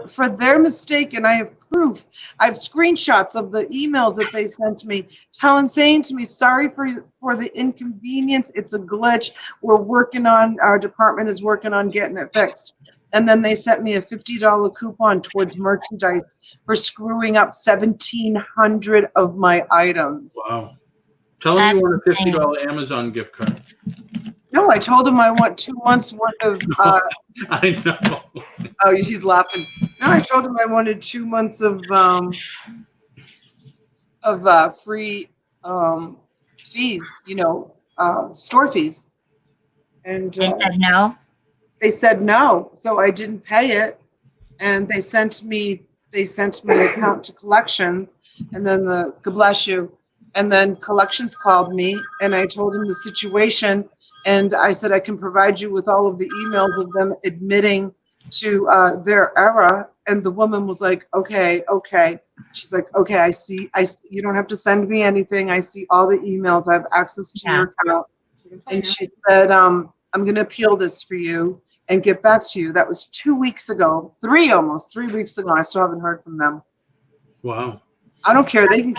for their mistake, and I have proof. I have screenshots of the emails that they sent me saying to me, sorry for the inconvenience. It's a glitch. Our department is working on getting it fixed. And then they sent me a $50 coupon towards merchandise for screwing up 1,700 of my items. Wow. Tell them you want a $50 Amazon gift card. No, I told him I want 2 months worth of. I know. Oh, he's laughing. No, I told him I wanted 2 months of free fees, store fees, and They said no. they said no, so I didn't pay it, and they sent me an account to collections, and then God bless you, and then collections called me, and I told them the situation. And I said, I can provide you with all of the emails of them admitting to their error. And the woman was like, okay. She's like, okay, I see. You don't have to send me anything. I see all the emails. I have access to your account. And she said, I'm going to appeal this for you and get back to you. That was 2 weeks ago, almost 3 weeks ago. I still haven't heard from them. Wow. I don't care. They can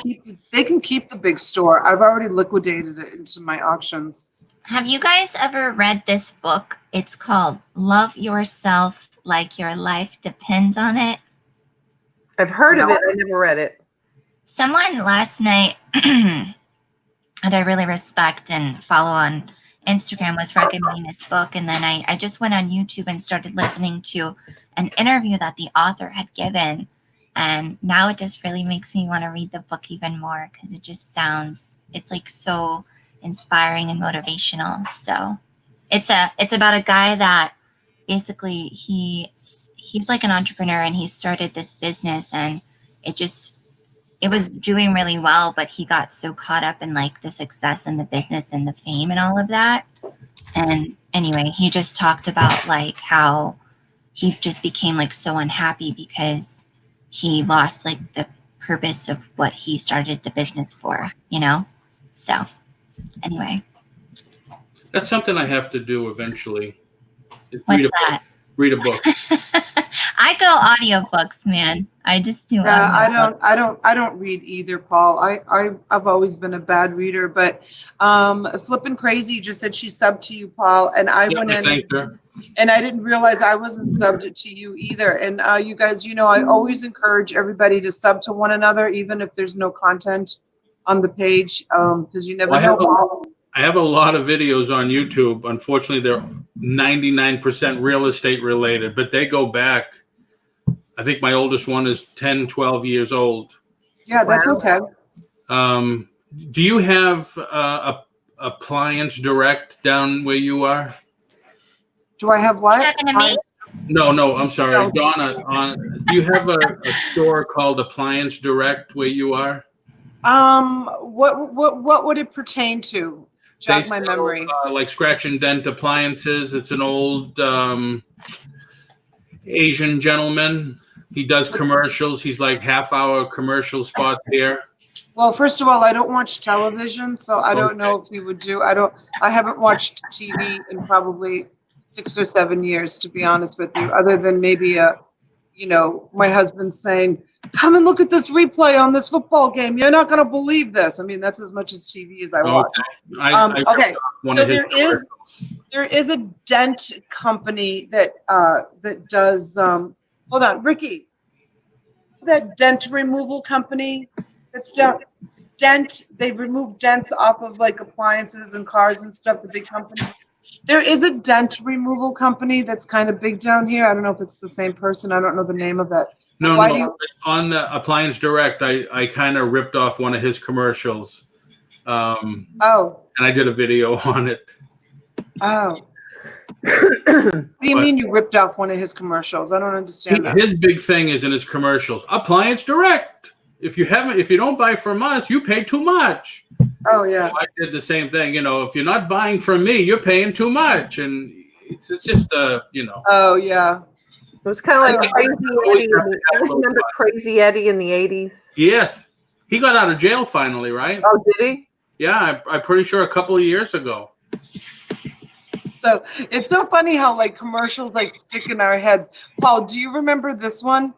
keep the big store. I've already liquidated it into my auctions. Have you guys ever read this book? It's called Love Yourself Like Your Life Depends on It. I've heard of it. I never read it. Someone last night that I really respect and follow on Instagram was recommending this book. And then I just went on YouTube and started listening to an interview that the author had given. And now it just really makes me want to read the book even more because it's like so inspiring and motivational. So it's about a guy that basically he's like an entrepreneur and he started this business and it was doing really well, but he got so caught up in like the success and the business and the fame and all of that. And anyway, he just talked about like how he just became like so unhappy because he lost like the purpose of what he started the business for, So anyway. That's something I have to do eventually. What's that? Read a book. I go audiobooks, man. I just do. I don't read either, Paul. I've always been a bad reader, but Flippin' Crazy just said she subbed to you, Paul, and I went in and I didn't realize I wasn't subbed to you either. And you guys, I always encourage everybody to sub to one another, even if there's no content on the page, because you never know. I have a lot of videos on YouTube. Unfortunately, they're 99% real estate related, but they go back. I think my oldest one is 10, 12 years old. Yeah, that's okay. Do you have Appliance Direct down where you are? Do I have what? Talking to me? No, I'm sorry. No. Donna, do you have a store called Appliance Direct where you are? What would it pertain to? Jog my memory. Like scratch and dent appliances. It's an old Asian gentleman. He does commercials. He's like half-hour commercial spot there. Well, first of all, I don't watch television, so I don't know if he would do. I haven't watched TV in probably 6 or 7 years, to be honest with you, other than maybe my husband saying, come and look at this replay on this football game. You're not going to believe this. I mean, that's as much as TV as I watch. Okay. So there is a dent company that does, hold on, Ricky, that dent removal company that's down, they remove dents off of like appliances and cars and stuff, the big company. There is a dent removal company that's kind of big down here. I don't know if it's the same person. I don't know the name of it. No. On the Appliance Direct, I kind of ripped off one of his commercials. And I did a video on it. Oh. What do you But- mean you ripped off one of his commercials? I don't understand that. His big thing is in his commercials. Appliance Direct. If you don't buy from us, you pay too much. Oh yeah. I did the same thing. If you're not buying from me, you're paying too much, and it's just Oh yeah. It was kind of like So- Crazy Always Eddie. have to have You a little remember fun. Crazy Eddie in the 80s? Yes, he got out of jail finally, right? Oh, did he? Yeah, I'm pretty sure a couple of years ago. So it's so funny how like commercials like stick in our heads. Paul, do you remember this one?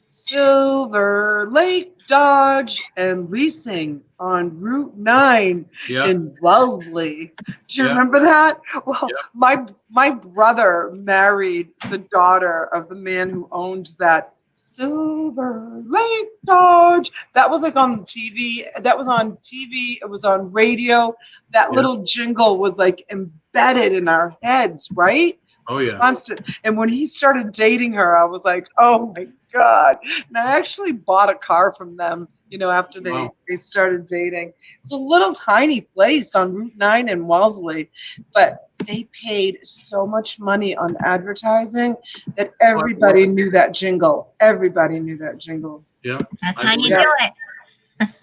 Silver Lake Dodge and Leasing on Route 9 Yeah, in Wellesley. Do you Yeah. remember that? Well, Yeah. my brother married the daughter of the man who owned that Silver Lake Dodge. That was like on TV. That was on TV. It was on radio. That Yeah. little jingle was like embedded in our heads, right? Oh, It's yeah. constant. And when he started dating her, I was like, oh my God. And I actually bought a car from them, after Wow. they started dating. It's a little tiny place on Route 9 in Wellesley, but they paid so much money on advertising that everybody knew that jingle. Everybody knew that jingle. Yeah. That's I how you believe do it.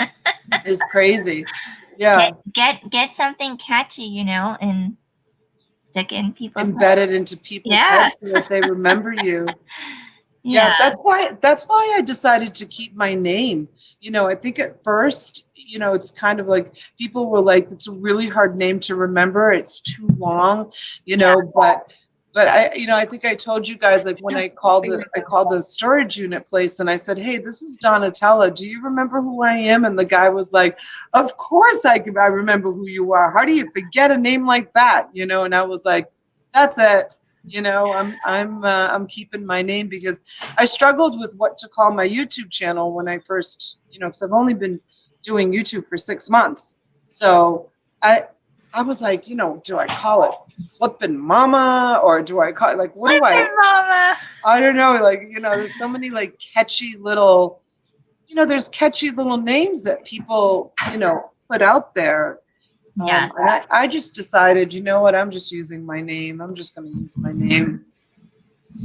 it. It was crazy. Yeah. Get something catchy, and stick in people's Embedded into people's Yeah. heads so that they remember you. Yeah, that's why I decided to keep my name. I think at first, it's kind of like people were like, it's a really hard name to remember. It's too long, but I think I told you guys, like when I called the storage unit place and I said, hey, this is Donatella. Do you remember who I am? And the guy was like, of course I remember who you are. How do you forget a name like that? And I was like, that's it. I'm keeping my name because I struggled with what to call my YouTube channel when I first, because I've only been doing YouTube for 6 months. So I was like, do I call it Flippin' Mama or do I call it like what do Mama. I don't know, like, there's so many like catchy little, there's catchy little names that people, put out there. Yeah. And I just decided, you know what? I'm just using my name. I'm just going to use my name.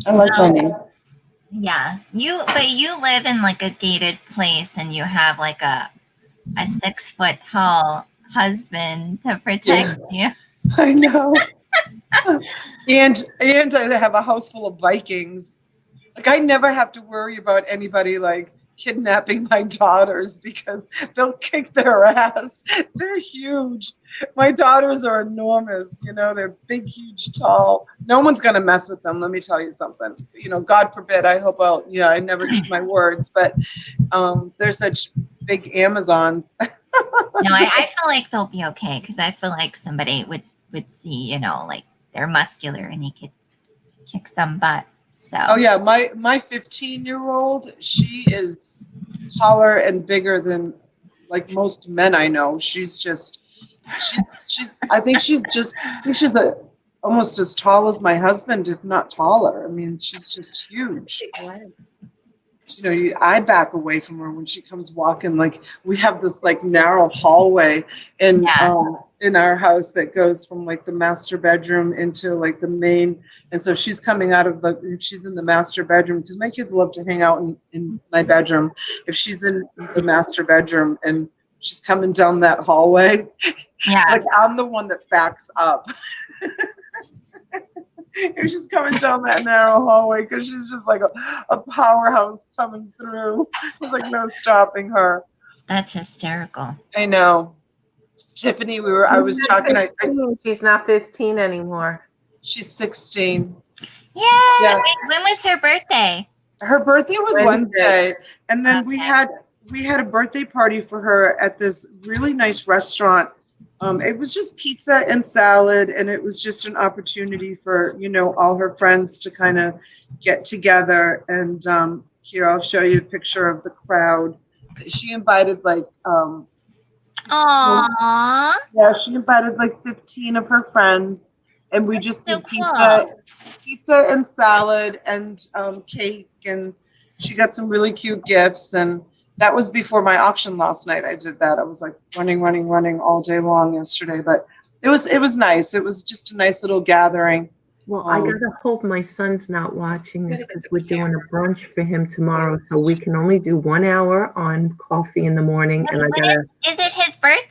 I like my name. Yeah. But you live in like a gated place and you have like a 6 foot tall husband to protect you. I know. and I have a house full of Vikings. Like I never have to worry about anybody like kidnapping my daughters because they'll kick their ass. They're huge. My daughters are enormous, they're big, huge, tall. No one's going to mess with them. Let me tell you something, God forbid. I hope I never eat my words, but they're such big Amazons. No, I feel like they'll be okay because I feel like somebody would see, like they're muscular and he could kick some butt. So. Oh yeah, my 15-year-old, she is taller and bigger than like most men I know. She's I think she's almost as tall as my husband, if not taller. I mean, she's just huge. I back away from her when she comes walking. Like we have this like narrow hallway in our house that goes from like the master bedroom into like the main. And so she's coming she's in the master bedroom because my kids love to hang out in my bedroom. If she's in the master bedroom and she's coming down that hallway, like I'm the one that backs up. And she's coming down that narrow hallway because she's just like a powerhouse coming through. There's like no stopping her. That's hysterical. I know. Tiffany, I was talking. She's not 15 anymore. She's 16. Yeah. When was her birthday? Her birthday was Wednesday. And then we had a birthday party for her at this really nice restaurant. It was just pizza and salad, and it was just an opportunity for, all her friends to kind of get together. And here, I'll show you a picture of the crowd. She invited like, Aww. yeah, she invited like 15 of her friends, and we just did pizza and salad and cake, and she got some really cute gifts. And that was before my auction last night. I did that. I was like running all day long yesterday, but it was nice. It was just a nice little gathering. Well, I gotta hope my son's not watching this because we're doing a brunch for him tomorrow, so we can only do 1 hour on coffee in the morning, and I gotta. Is it his birthday?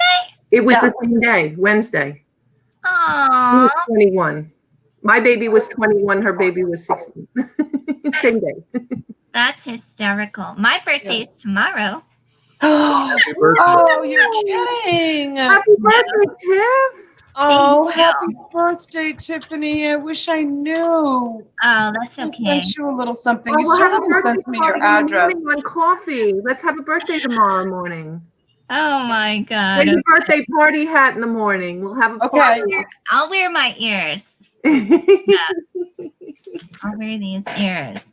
It was the same day, Wednesday. He Aww. was 21. My baby was 21. Her baby was 16. Same day. That's hysterical. My birthday is tomorrow. Happy birthday. Oh, you're kidding. Happy birthday, Tiff. Oh, Thank you. happy birthday, Tiffany. I wish I knew. Oh, that's I okay. sent you a little something. Oh, You we'll still have a haven't birthday sent me your party in the address. morning on coffee. Let's have a birthday tomorrow morning. Oh my God. Bring your birthday party hat in the morning. We'll have a Okay. party. I'll wear my ears. I'll wear these ears.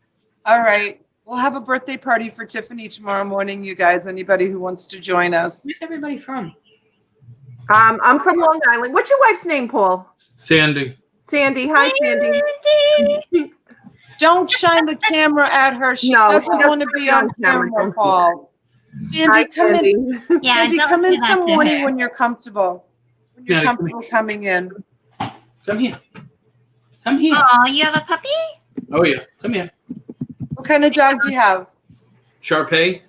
All right. We'll have a birthday party for Tiffany tomorrow morning, you guys. Anybody who wants to join us. Where's everybody from? I'm from Long Island. What's your wife's name, Paul? Sandy. Sandy. Hi, Sandy. Don't shine the camera at her. She No, doesn't she want to doesn't be wanna on be on camera. camera, Don't do Paul. Sandy, Hi, come Sandy. in. Yeah, Sandy, don't come do in that some to morning her. when you're comfortable. When you're Yeah, comfortable coming in. Come here. Come here. Oh, you have a puppy? Oh, yeah. Come here. What kind of dog do you have? Sharpay.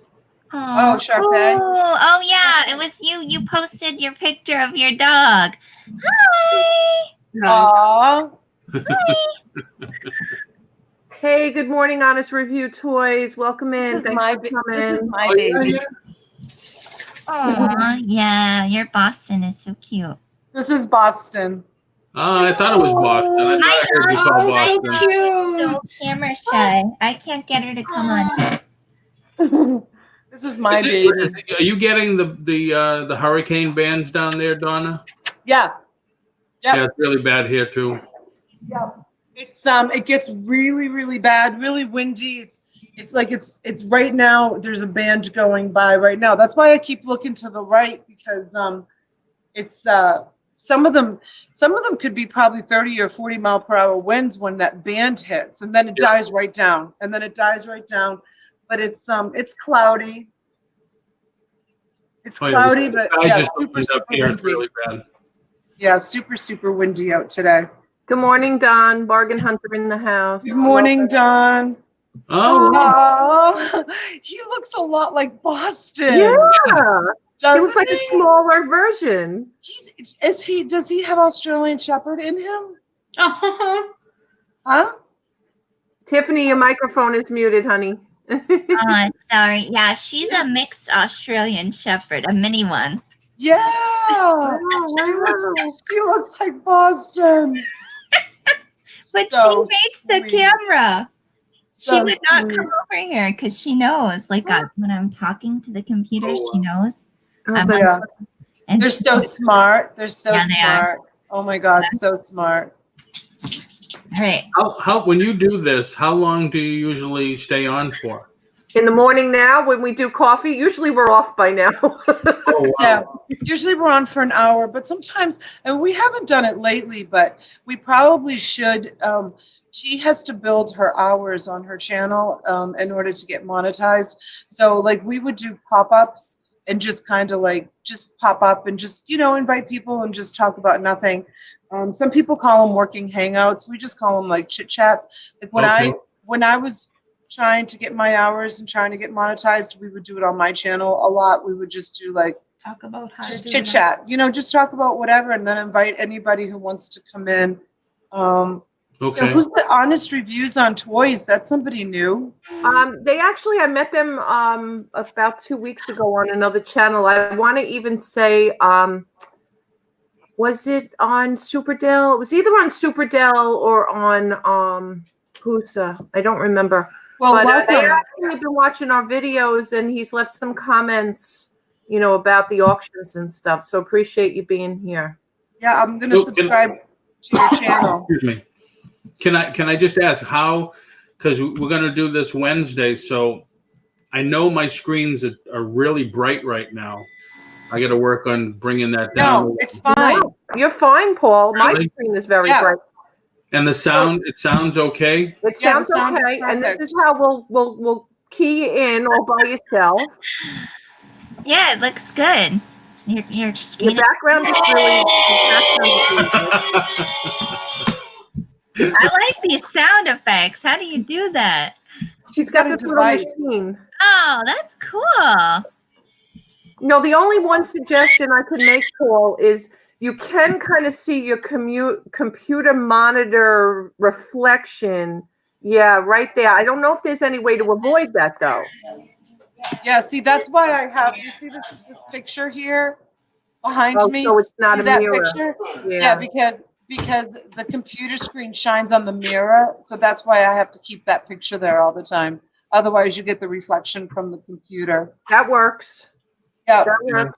Oh, Sharpay. Oh, yeah. It was you. You posted your picture of your dog. Hi. Aww. Hey, good morning, Honest Review Toys. Welcome in. This is Thanks my for this coming. is my Oh, yeah, baby. yeah. Aw, yeah. Your Boston is so cute. This is Boston. I thought it was Boston. I thought I heard you My call dog Boston. is so camera shy. I can't get her to come on. This is my Is it- baby. Are you getting the hurricane bands down there, Donna? Yeah. Yep. Yeah, it's really bad here too. Yeah. It's it gets really, really bad, really windy. It's like it's right now there's a band going by right now. That's why I keep looking to the right because it's some of them could be probably 30 or 40 mile per hour winds when that band hits, and then it dies right down. And then it dies right down. But it's cloudy. It's cloudy, but I yeah, just super, opened up super here. It's windy. really bad. Yeah, super, super windy out today. Good morning, Don. Bargain Hunter in the house. Good morning, Don. Oh, wow. Oh, he looks a lot like Boston. Yeah. Doesn't He looks like a smaller version. Does he have Australian Shepherd in him? Oh, Huh? Tiffany, your microphone is muted, honey. Oh, sorry. Yeah, she's a mixed Australian Shepherd, a mini one. Yeah. wow. He looks like Boston. But So she makes the sweet. camera. So She would not sweet. come over here because she knows. Like when I'm talking to the computer, she knows. Oh, I'm but- Yeah. And They're she- so smart. They're so Yeah, they are. smart. Oh my God, so smart. All right. How when you do this, how long do you usually stay on for? In the morning now, when we do coffee, usually we're off by now. Oh, wow. Yeah, usually we're on for an hour, but sometimes, and we haven't done it lately, but we probably should. She has to build her hours on her channel in order to get monetized. So like we would do pop-ups and just kind of like just pop up and just, invite people and just talk about nothing. Some people call them working hangouts. We just call them like chit chats. Like when I was trying to get my hours and trying to get monetized, we would do it on my channel a lot. We would just do like talk about how just to do chit chat, just talk about whatever, and then invite anybody who wants to come in. So who's the Honest Reviews on Toys? That's somebody new. I met them about 2 weeks ago on another channel. I want to even say, was it on Superdell? It was either on Superdell or on Husa. I don't remember. Well, But they welcome. actually been watching our videos, and he's left some comments, about the auctions and stuff. So appreciate you being here. Yeah, I'm gonna subscribe to your channel. Excuse me. Can I just ask how? Because we're going to do this Wednesday, so I know my screens are really bright right now. I got to work on bringing that down. No, it's fine. No, you're fine, Paul. My Really? screen is very Yeah. bright. And the sound, it sounds okay. It Yeah, the sounds sound is okay, and this perfect. is how we'll key you in all by yourself. Yeah, it looks good. Your Your screen. background is really. like these sound effects. How do you do that? She's got a this little device. machine. Oh, that's cool. No, the only one suggestion I could make, Paul, is you can kind of see your computer monitor reflection. Yeah, right there. I don't know if there's any way to avoid that, though. Yeah, see, that's why I have, you see this picture here behind Oh, me? so it's not See a that mirror. picture? Yeah. Yeah, because the computer screen shines on the mirror, so that's why I have to keep that picture there all the time. Otherwise, you get the reflection from the computer. That works. Yeah. That works.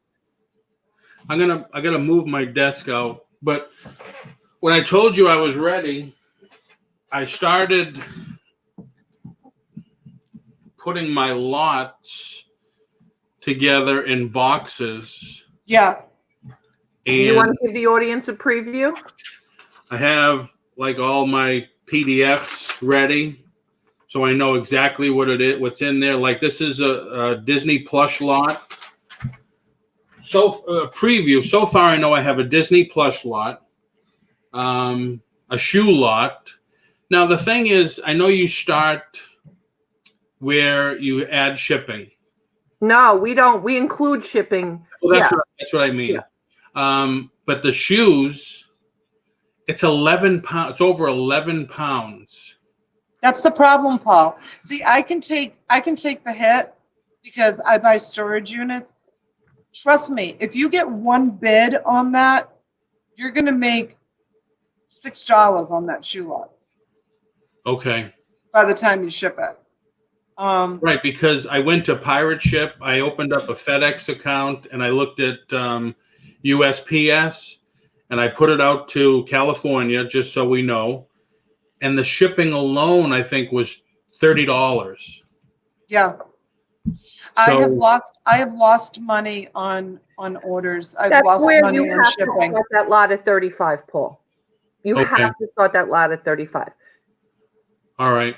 I gotta move my desk out. But when I told you I was ready, I started putting my lots together in boxes. Yeah. You want And to give the audience a preview? I have like all my PDFs ready, so I know exactly what it is, what's in there. Like this is a Disney plush lot. So preview. So far, I know I have a Disney plush lot, a shoe lot. Now the thing is, I know you start where you add shipping. No, we don't. We include shipping. Well, Yeah. that's what I mean. But the shoes, it's 11 pounds. It's over 11 pounds. That's the problem, Paul. See, I can take the hit because I buy storage units. Trust me, if you get one bid on that, you're going to make $6 on that shoe lot Okay. by the time you ship it. Right, because I went to Pirate Ship. I opened up a FedEx account and I looked at USPS and I put it out to California just so we know. And the shipping alone, I think, was $30. Yeah. I have lost money on orders. I've That's lost where money you on have to shipping. start that lot at 35, Paul. You Okay. have to start that lot at 35. All right.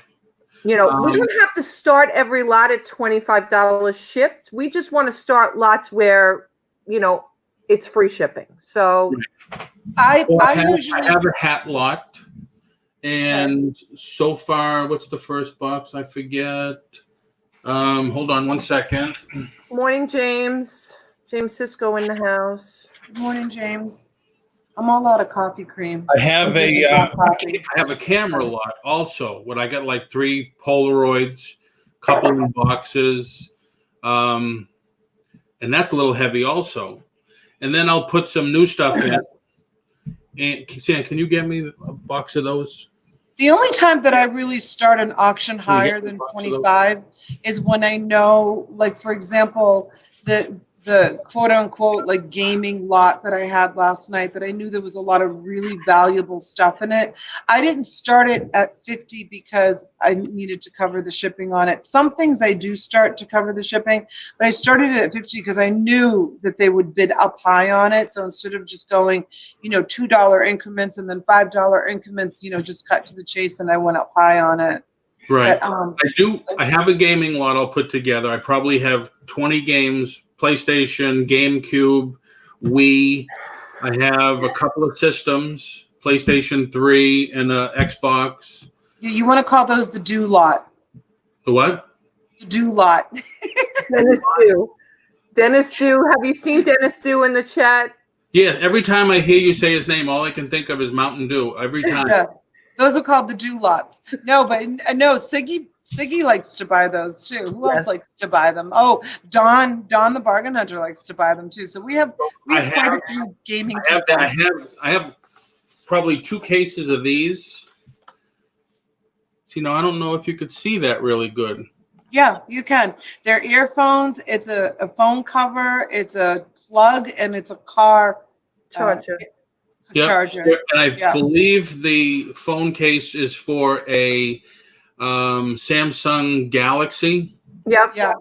You know, we don't have to start every lot at $25 shipped. We just want to start lots where, you know, it's free shipping. So I I have a hat lot. And so far, what's the first box? I forget. Hold on one second. morning, James. James Cisco in the house. Good morning, James. I'm all out of coffee cream. I have a camera lot also. What I got like 3 Polaroids, couple in boxes, and that's a little heavy also. And then I'll put some new stuff in. And Sam, can you get me a box of those? The only time that I really start an auction higher than 25 is when I know, like, for example, the quote unquote like gaming lot that I had last night, that I knew there was a lot of really valuable stuff in it. I didn't start it at 50 because I needed to cover the shipping on it. Some things I do start to cover the shipping, but I started it at 50 because I knew that they would bid up high on it. So instead of just going, you know, $2 increments and then $5 increments, you know, just cut to the chase, and I went up high on it. Right. But, I have a gaming lot I'll put together. I probably have 20 games, PlayStation, GameCube, Wii. I have a couple of systems, PlayStation 3 and a Xbox. you want to call those the do lot. The what? The do lot. Dennis Dew. Dennis Dew. Have you seen Dennis Dew in the chat? Yeah, every time I hear you say his name, all I can think of is Mountain Dew. Every time. Yeah. Those are called the do lots. No, but no, Siggy likes to buy those too. Who else likes to buy them? Oh, Don the bargain hunter likes to buy them too. So we have quite a few gaming people. I have probably 2 cases of these. So, you know, I don't know if you could see that really good. Yeah, you can. They're earphones. It's a phone cover. It's a plug, and it's a car Charger. charger. And I believe the phone case is for a Samsung Galaxy. Yep. Yeah.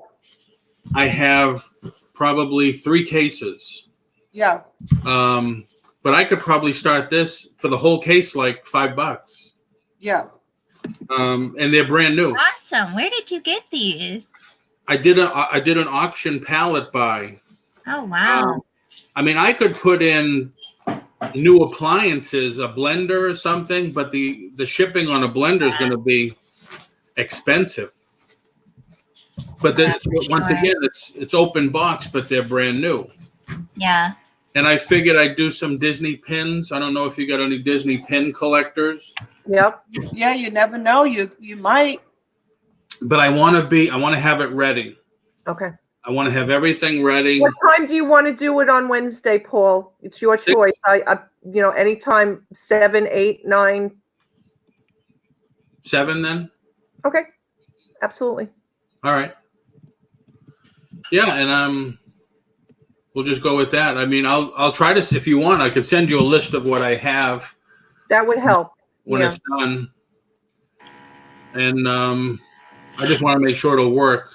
I have probably 3 cases. Yeah. But I could probably start this for the whole case like $5. Yeah. And they're brand new. Awesome. Where did you get these? I did an auction pallet buy. Oh, wow. I mean, I could put in new appliances, a blender or something, but the shipping on a blender is going to be expensive. But then once again, it's open box, but they're brand new. Yeah. And I figured I'd do some Disney pins. I don't know if you got any Disney pin collectors. Yep. Yeah, you never know. You might. But I want to have it ready. Okay. I want to have everything ready. What time do you want to do it on Wednesday, Paul? It's your choice. I anytime 7, 8, 9. 7 then? Okay. Absolutely. All right. Yeah, and we'll just go with that. I mean, I'll try to, if you want, I could send you a list of what I have. That would help. When it's done. And I just want to make sure it'll work.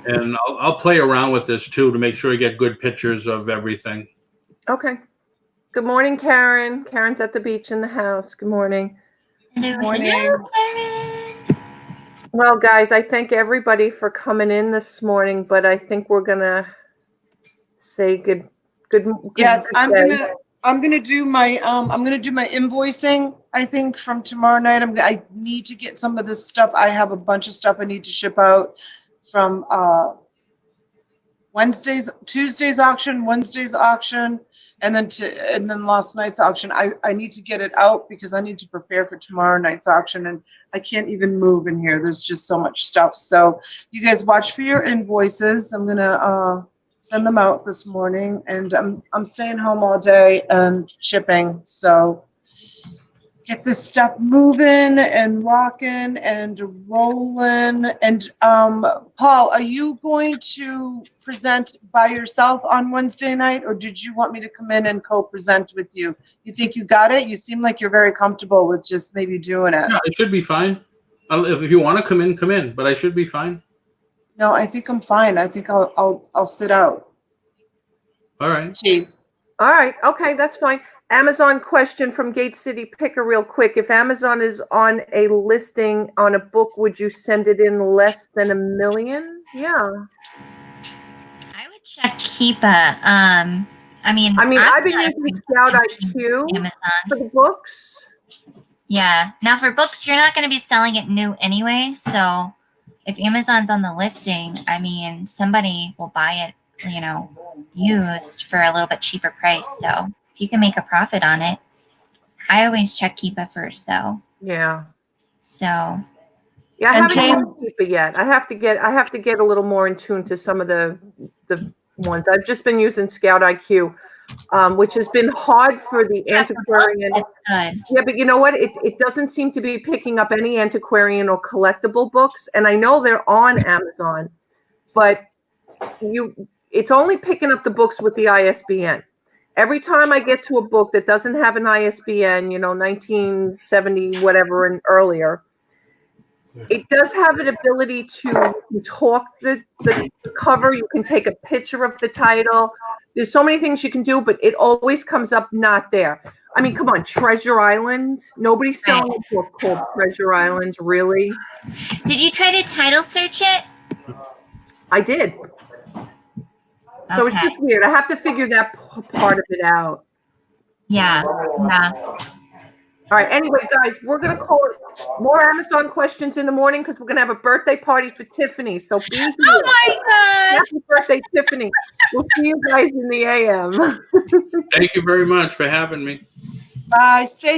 And I'll play around with this too to make sure I get good pictures of everything. Okay. Good morning, Karen. Karen's at the beach in the house. Good morning. Morning. Hello, Karen. Well, guys, I thank everybody for coming in this morning, but I think we're gonna say good. Yes, good I'm day. gonna do my invoicing. I think from tomorrow night. I need to get some of this stuff. I have a bunch of stuff I need to ship out from Tuesday's auction, Wednesday's auction, and then last night's auction. I need to get it out because I need to prepare for tomorrow night's auction, and I can't even move in here. There's just so much stuff. So you guys watch for your invoices. I'm gonna send them out this morning, and I'm staying home all day and shipping. So get this stuff moving and rocking and rolling. And Paul, are you going to present by yourself on Wednesday night, or did you want me to come in and co-present with you? You think you got it? You seem like you're very comfortable with just maybe doing it. No, it should be fine. If you want to come in, but I should be fine. No, I think I'm fine. I think I'll sit out. All right. Chief. All right. Okay, that's fine. Amazon question from Gate City Picker real quick. If Amazon is on a listing on a book, would you send it in less than $1 million? Yeah. I would check Keepa. I've been using Scout IQ Amazon. for the books. Yeah. Now for books, you're not going to be selling it new anyway. So if Amazon's on the listing, somebody will buy it, used for a little bit cheaper price. So if you can make a profit on it, I always check Keepa first though. Yeah. So Yeah, I And haven't used Keepa yet. I have to get a little more in tune to some of the ones. I've just been using Scout IQ, which has been hard for the antiquarian. It's good. Yeah, but you know what? It doesn't seem to be picking up any antiquarian or collectible books, and I know they're on Amazon, but it's only picking up the books with the ISBN. Every time I get to a book that doesn't have an ISBN, 1970 whatever and earlier, it does have an ability to talk the cover. You can take a picture of the title. There's so many things you can do, but it always comes up not there. I mean, come on, Treasure Island. Nobody's selling a book called Treasure Island, really? Did you try to title search it? I did. So Okay. it's just weird. I have to figure that part of it out. Yeah. Yeah. All right. Anyway, guys, we're going to call it more Amazon questions in the morning because we're going to have a birthday party for Tiffany. So be here. Oh my God. Happy birthday, Tiffany. We'll see you guys in the AM. Thank you very much for having me. Bye. Stay